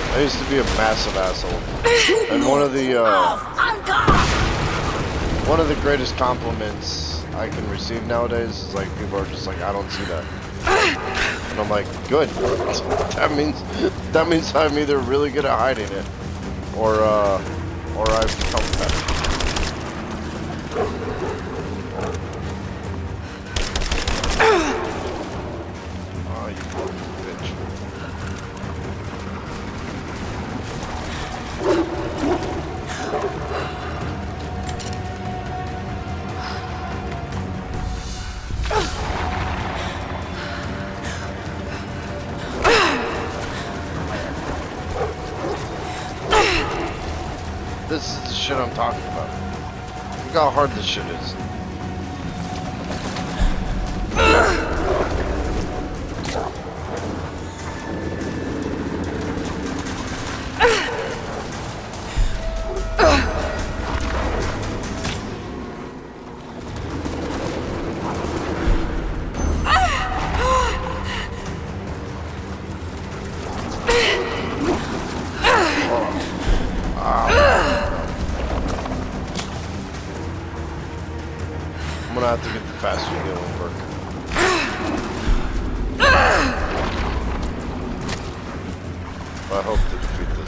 I used to be a massive asshole. And one of the greatest compliments I can receive nowadays is, like, people are just like, I don't see that. And I'm like, good. That means I'm either really good at hiding it, or I've become better. Bitch. This is the shit I'm talking about. Look how hard this shit is. I'm gonna have to get the faster healing perk. I hope to defeat this.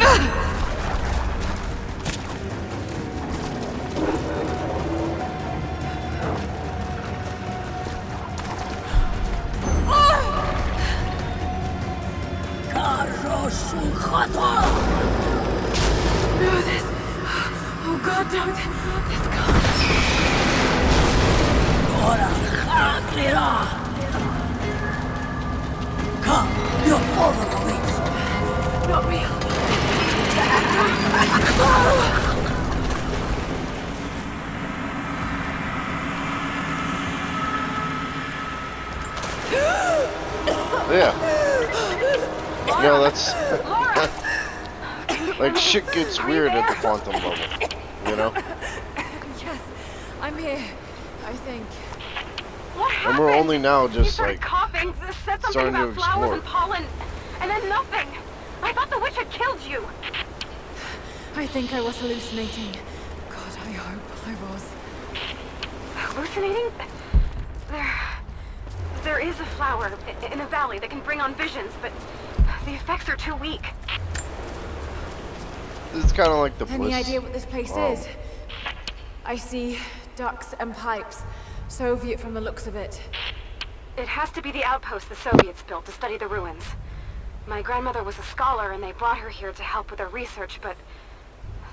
No, this. Oh God, don't. This can't. Come, your father awaits. Not real. Yeah. Yeah, that's like shit gets weird at the quantum level, you know? Yes, I'm here. I think. What happened? And we're only now You just started like coughing, said something starting to about flowers explore. and pollen, and then nothing. I thought the witch had killed you. I think I was hallucinating. God, I hope I was. Hallucinating? There is a flower in a valley that can bring on visions, but the effects are too weak. It's kind of like the Any bliss. idea what this place is? I see ducts and pipes. Soviet from the looks of it. It has to be the outpost the Soviets built to study the ruins. My grandmother was a scholar, and they brought her here to help with her research, but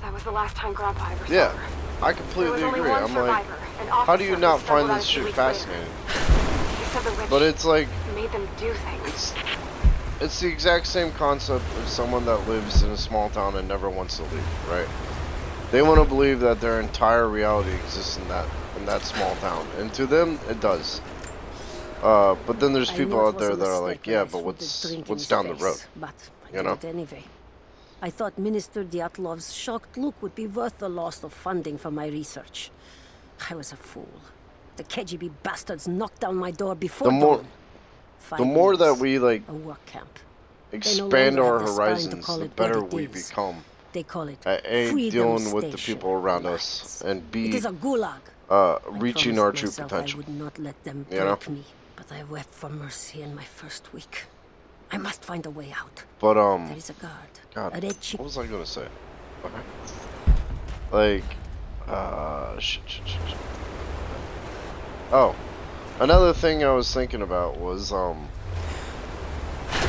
that was the last time Grandpa ever saw Yeah, her. I There completely was only agree. one I'm like, survivor, an how do you officer not who find stumbled out this a few shit weeks later. fascinating? He said the witch But it's like, made them do things. it's the exact same concept of someone that lives in a small town and never wants to leave, right? They want to believe that their entire reality exists in that small town, and to them, it does. But then there's people out there that are like, yeah, but what's down the road? But I You did know? it anyway. I thought Minister Dyatlov's shocked look would be worth the loss of funding for my research. I was a fool. The KGB bastards knocked down my door before The more, dawn. the more 5 that years, we like a work camp. expand longer our have the spine to horizons, call the it what better it we is. become They call it at A, freedom dealing with the station. people around us, and It B, is a gulag. reaching I our promised true myself potential. I would not let them You know? break me, but I wept for mercy in my first week. I must find a way out. But There is a guard. God, A red chick. what was I gonna say? Okay. Like, shit. Oh, another thing I was thinking about was,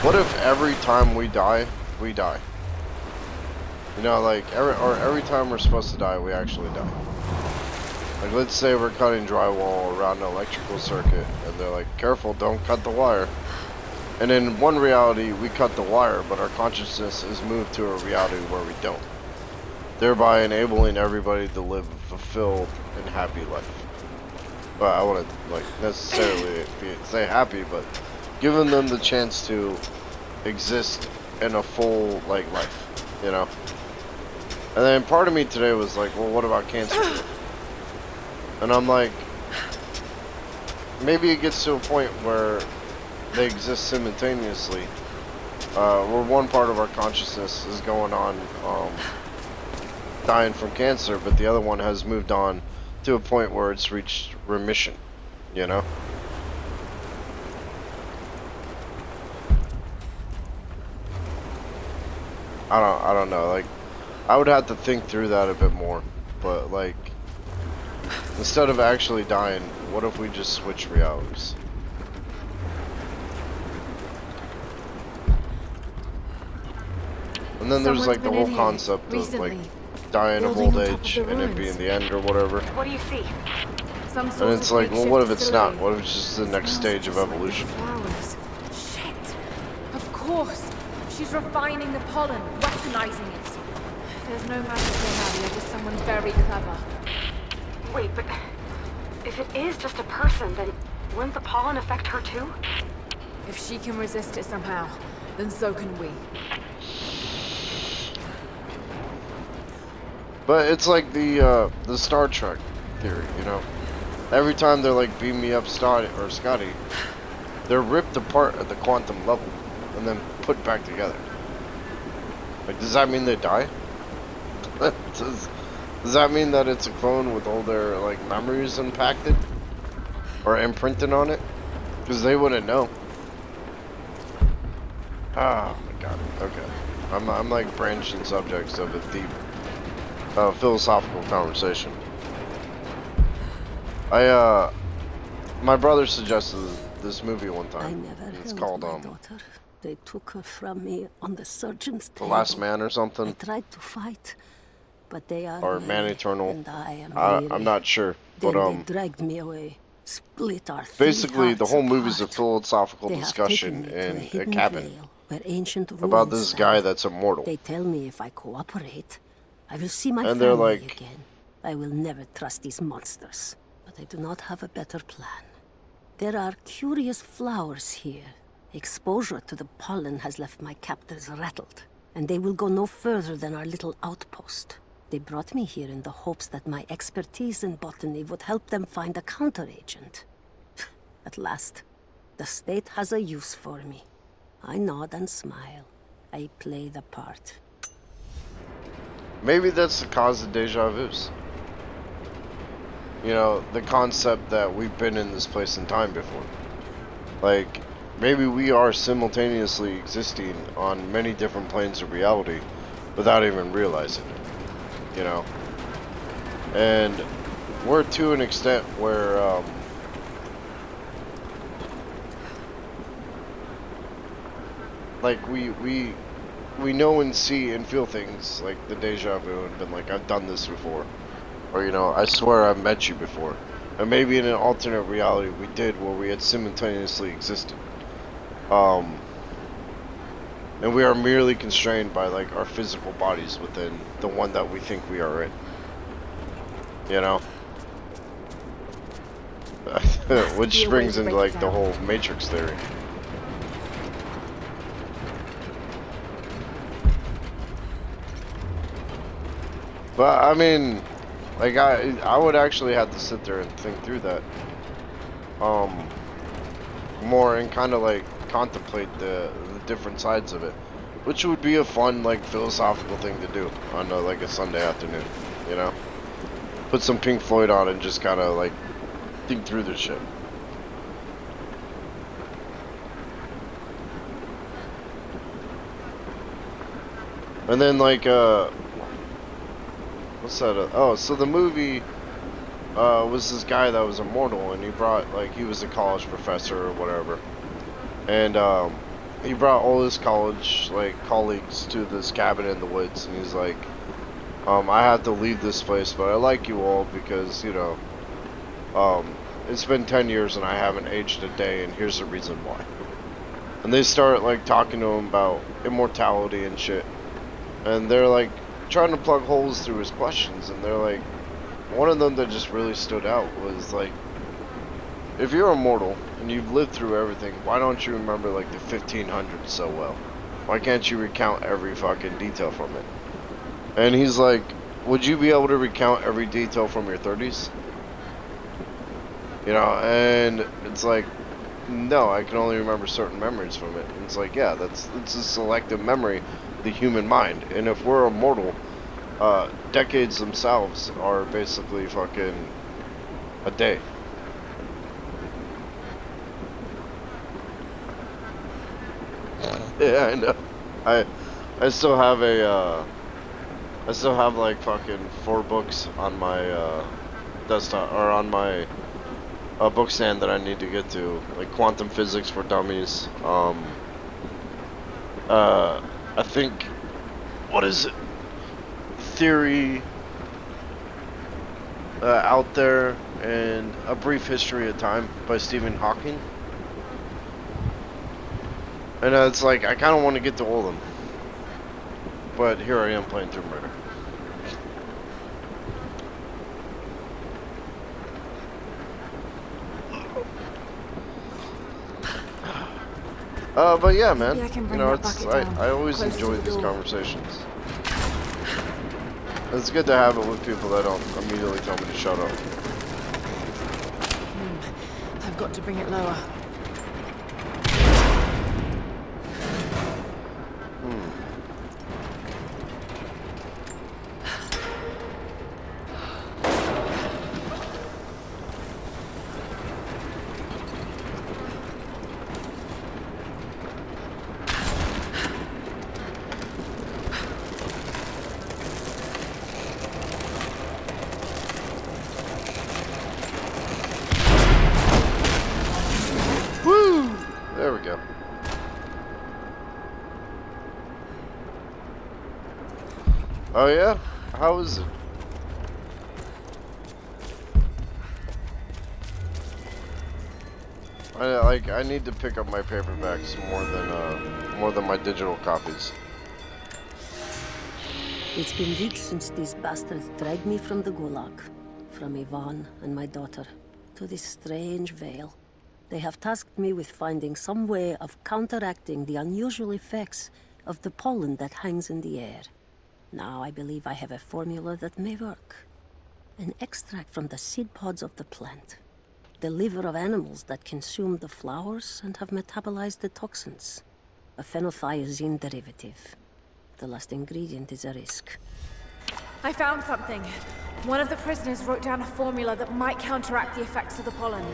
what if every time we die, we die? You know, like, every time we're supposed to die, we actually die. Like, let's say we're cutting drywall around an electrical circuit, and they're like, careful, don't cut the wire. And in one reality, we cut the wire, but our consciousness is moved to a reality where we don't. Thereby enabling everybody to live a fulfilled and happy life. But I wouldn't, like, necessarily say happy, but giving them the chance to exist in a full, like, life, you know? And then part of me today was like, well, what about cancer? And I'm like, maybe it gets to a point where they exist simultaneously, where one part of our consciousness is going on, dying from cancer, but the other one has moved on to a point where it's reached remission, you know? I don't know, like, I would have to think through that a bit more, but like, instead of actually dying, what if we just switch realities? And then there's like the whole concept of like dying of old age and it being the end or whatever. What do you see? Some sort And it's of like, well, what if it's makeshift not? What if it's just the next stage of evolution? flowers. Shit. Of course. She's refining the pollen, weaponizing it. There's no magic here, Nadia, just someone very clever. Wait, but if it is just a person, then wouldn't the pollen affect her too? If she can resist it somehow, then so can we. But it's like the Star Trek theory, you know? Every time they're like, beam me up Scotty, they're ripped apart at the quantum level and then put back together. Like, does that mean they die? Does that mean that it's a clone with all their like memories impacted or imprinted on it? Because they wouldn't know. Oh my god. Okay. I'm like branching subjects of a deep philosophical conversation. My brother suggested this movie one time. I never It's held called my daughter. They took her from me on the surgeon's The table. Last Man or something. I tried to fight, but they are Or many, Man Eternal. and I am I'm weary. not sure, Then but they dragged me away, split our three basically the hearts whole movie's a apart. philosophical They have discussion taken me to a in a hidden cabin vale where ancient about ruins this stand. guy that's immortal. They tell me if I cooperate, I will see my And they're family like- again. I will never trust these monsters, but I do not have a better plan. There are curious flowers here. Exposure to the pollen has left my captors rattled, and they will go no further than our little outpost. They brought me here in the hopes that my expertise in botany would help them find a counteragent. At last, the state has a use for me. I nod and smile. I play the part. Maybe that's the cause of deja vus. You know, the concept that we've been in this place in time before. Like, maybe we are simultaneously existing on many different planes of reality without even realizing it. You know? And we're to an extent where, like, we know and see and feel things like the deja vu and been like, I've done this before. Or, you know, I swear I've met you before. And maybe in an alternate reality we did where we had simultaneously existed. And we are merely constrained by like our physical bodies within the one that we think we are in. You know? Which brings into like the whole Matrix theory. But I mean, like I would actually have to sit there and think through that more and kind of like contemplate the different sides of it, which would be a fun like philosophical thing to do on like a Sunday afternoon, you know? Put some Pink Floyd on and just kind of like think through this shit. And then like what's that? Oh, so the movie was this guy that was immortal, and he brought like he was a college professor or whatever, and he brought all his college like colleagues to this cabin in the woods, and he's like, I have to leave this place, but I like you all because you know, it's been 10 years and I haven't aged a day, and here's the reason why. And they start like talking to him about immortality and shit, and they're like trying to plug holes through his questions, and they're like, one of them that just really stood out was like, if you're immortal and you've lived through everything, why don't you remember like the 1500s so well? Why can't you recount every fucking detail from it? And he's like, would you be able to recount every detail from your 30s? You know, and it's like, no, I can only remember certain memories from it. And it's like, yeah, it's a selective memory, the human mind. And if we're immortal, decades themselves are basically fucking a day. Yeah, I know. I still have I still have like fucking 4 books on my desktop or on my book stand that I need to get to, like Quantum Physics for Dummies. I think what is it? Theory out there, and A Brief History of Time by Stephen Hawking. And it's like, I kind of want to get to all of them. But here I am playing Tomb Raider. But yeah, man, you know, I always enjoy these conversations. It's good to have it with people that don't immediately tell me to shut up. I've got to bring it lower. There we go. Oh yeah? How is it? I need to pick up my paperbacks more than my digital copies. It's been weeks since these bastards dragged me from the Gulag, from Ivan and my daughter, to this strange veil. They have tasked me with finding some way of counteracting the unusual effects of the pollen that hangs in the air. Now I believe I have a formula that may work. An extract from the seed pods of the plant. The liver of animals that consume the flowers and have metabolized the toxins. A phenothiazine derivative. The last ingredient is a risk. I found something. One of the prisoners wrote down a formula that might counteract the effects of the pollen.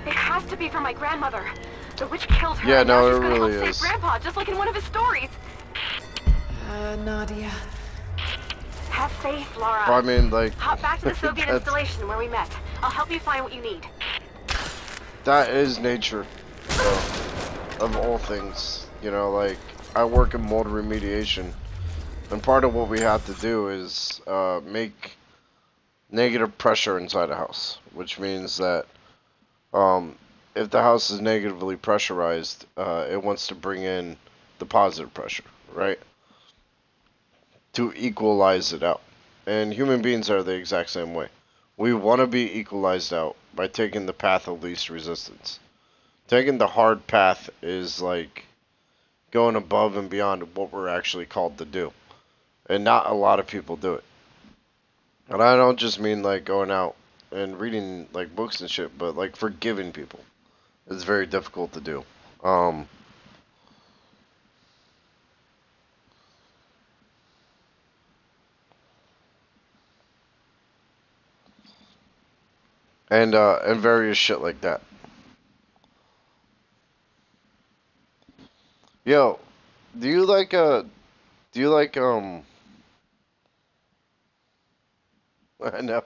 It has to be for my grandmother. The witch killed her. Yeah, and no, now it she's gonna really help is. save Grandpa, just like in one of his stories. Nadia. Have faith, Laura. I mean, like, Hop back to the Soviet that's- installation where we met. I'll help you find what you need. that is nature, of all things. You know, like, I work in mold remediation, and part of what we have to do is make negative pressure inside a house, which means that if the house is negatively pressurized, it wants to bring in the positive pressure, right? To equalize it out. And human beings are the exact same way. We want to be equalized out by taking the path of least resistance. Taking the hard path is like going above and beyond what we're actually called to do. And not a lot of people do it. And I don't just mean like going out and reading like books and shit, but like forgiving people. It's very difficult to do. And various shit like that. Yo, do you like I know.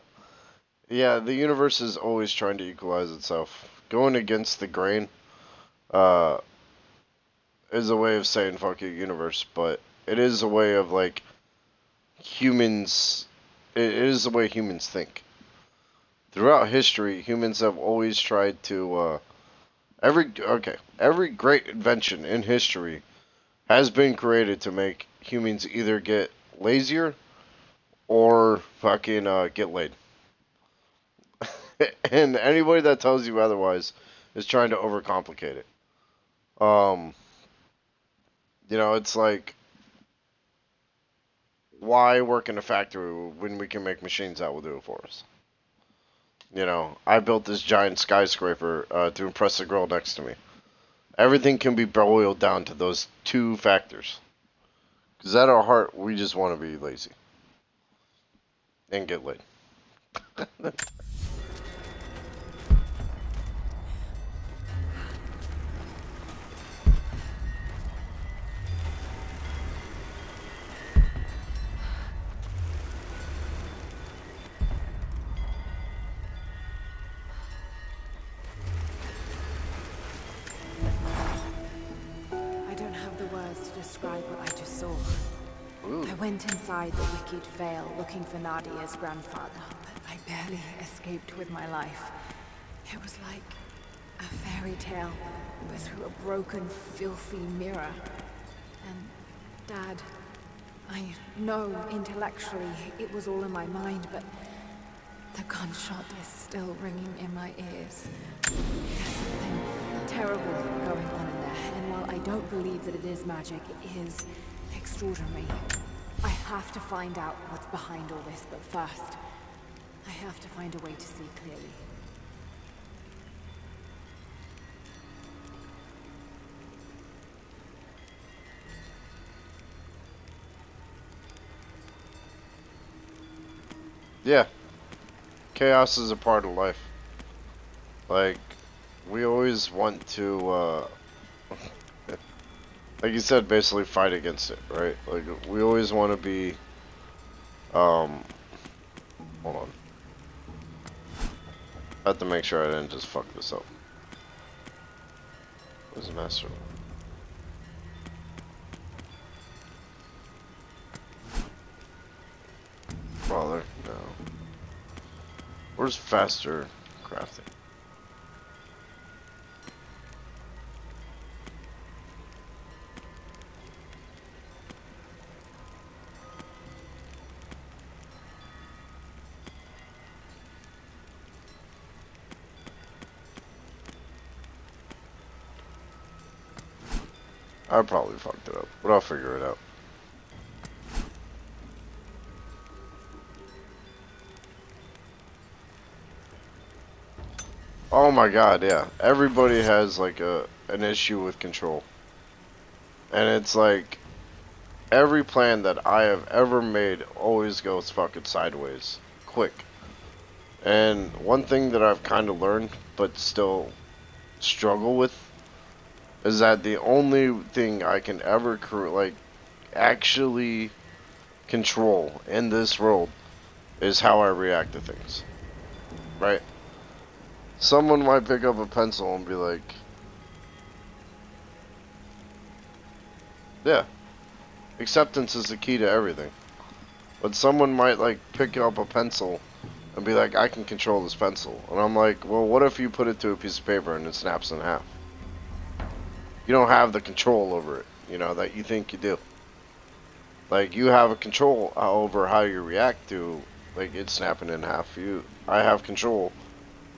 Yeah, the universe is always trying to equalize itself. Going against the grain is a way of saying fuck you, universe, but it is a way of like humans, it is the way humans think. Throughout history, humans have always tried to every great invention in history has been created to make humans either get lazier or fucking get laid. And anybody that tells you otherwise is trying to overcomplicate it. You know, it's like, why work in a factory when we can make machines that will do it for us? You know, I built this giant skyscraper to impress the girl next to me. Everything can be boiled down to those two factors. Because at our heart, we just want to be lazy. And get laid. I don't have the words to describe what I just saw. Ooh. I went inside the Wicked Vale looking for Nadia's grandfather, but I barely escaped with my life. It was like a fairy tale, but through a broken, filthy mirror. And Dad, I know intellectually it was all in my mind, but the gunshot is still ringing in my ears. There's something terrible going on in there, and while I don't believe that it is magic, it is extraordinary. I have to find out what's behind all this, but first, I have to find a way to see clearly. Yeah. Chaos is a part of life. Like, we always want to, like you said, basically fight against it, right? Like, we always want to be, hold on. I have to make sure I didn't just fuck this up. Where's the master? Brawler? No. Where's faster crafting? I probably fucked it up, but I'll figure it out. Oh my god, yeah. Everybody has like an issue with control. And it's like every plan that I have ever made always goes fucking sideways. Quick. And one thing that I've kind of learned but still struggle with is that the only thing I can ever actually control in this world is how I react to things. Right? Someone might pick up a pencil and be like, yeah, acceptance is the key to everything. But someone might like pick up a pencil and be like, I can control this pencil. And I'm like, well, what if you put it to a piece of paper and it snaps in half? You don't have the control over it, you know, that you think you do. Like, you have a control over how you react to, like, it snapping in half. I have control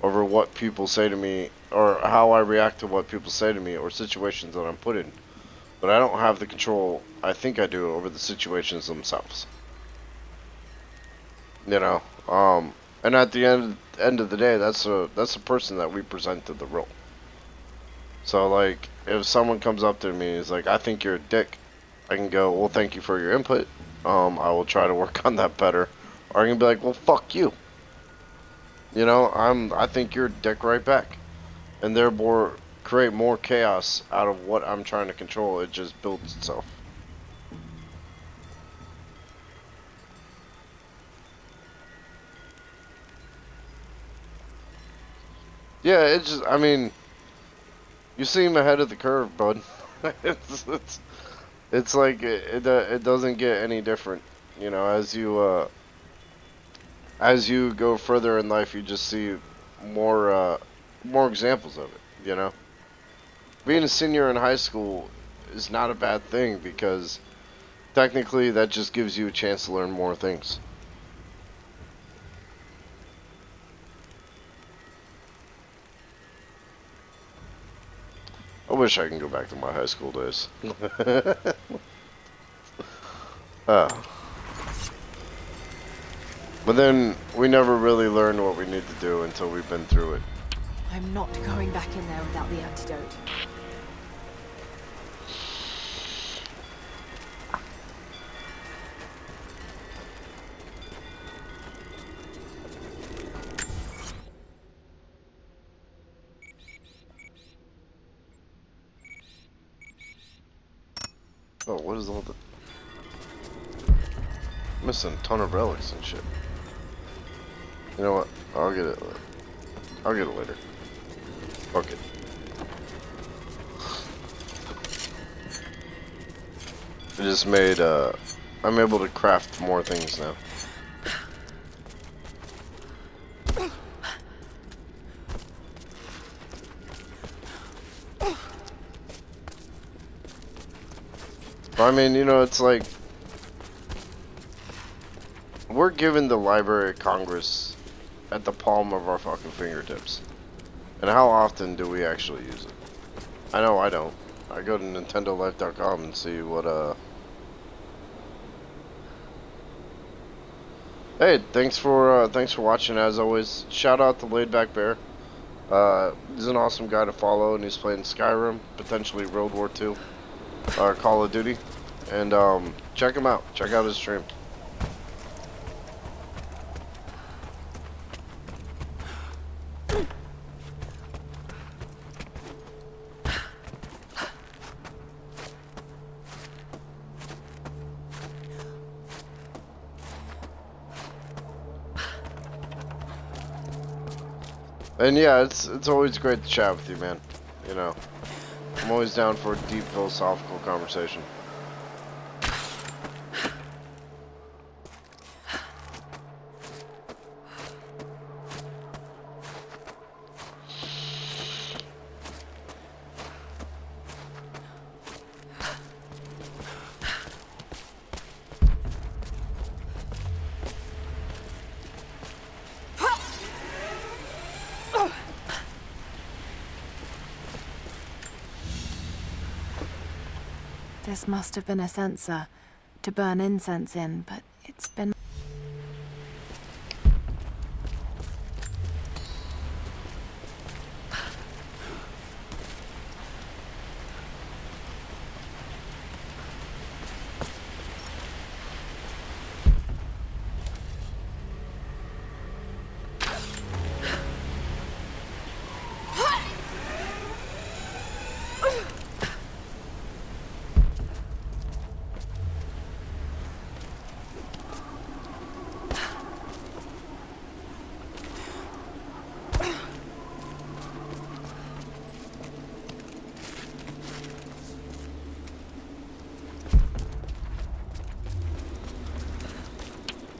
over what people say to me, or how I react to what people say to me, or situations that I'm put in. But I don't have the control, I think I do, over the situations themselves. You know, and at the end of the day, that's a person that we present to the role. So, like, if someone comes up to me and is like, I think you're a dick, I can go, well, thank you for your input. I will try to work on that better. Or I can be like, well, fuck you. You know, I think you're a dick right back. And therefore create more chaos out of what I'm trying to control. It just builds itself. Yeah, it's just, I mean, you seem ahead of the curve, bud. It's like it doesn't get any different, you know. As you go further in life, you just see more examples of it, you know. Being a senior in high school is not a bad thing, because technically that just gives you a chance to learn more things. I wish I can go back to my high school days. But then we never really learn what we need to do until we've been through it. I'm not going back in there without the antidote. Oh, what is all the... Missing a ton of relics and shit. You know what? I'll get it later. Fuck it. I just made I'm able to craft more things now. I mean, you know, it's like we're given the Library of Congress at the palm of our fucking fingertips. And how often do we actually use it? I know I don't. I go to NintendoLife.com and see what, Hey, thanks for watching as always. Shout out to Laidback Bear. He's an awesome guy to follow, and he's playing Skyrim, potentially World War II, Call of Duty. And, check him out. Check out his stream. And yeah, it's always great to chat with you, man. You know, I'm always down for a deep philosophical conversation. This must have been a censer to burn incense in, but it's been...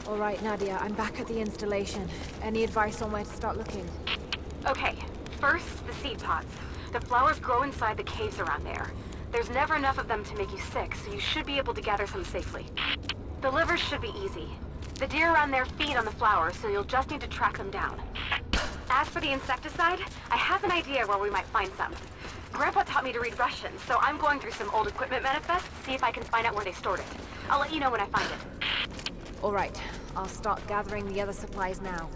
Alright, Nadia, I'm back at the installation. Any advice on where to start looking? Okay, first, the seed pods. The flowers grow inside the caves around there. There's never enough of them to make you sick, so you should be able to gather some safely. The livers should be easy. The deer around there feed on the flowers, so you'll just need to track them down. As for the insecticide, I have an idea where we might find some. Grandpa taught me to read Russian, so I'm going through some old equipment manifests to see if I can find out where they stored it. I'll let you know when I find it. Alright, I'll start gathering the other supplies now.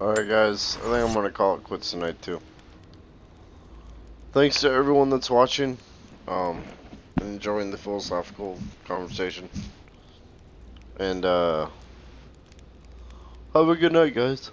Alright guys, I think I'm gonna call it quits tonight too. Thanks to everyone that's watching, enjoying the philosophical conversation. And have a good night guys.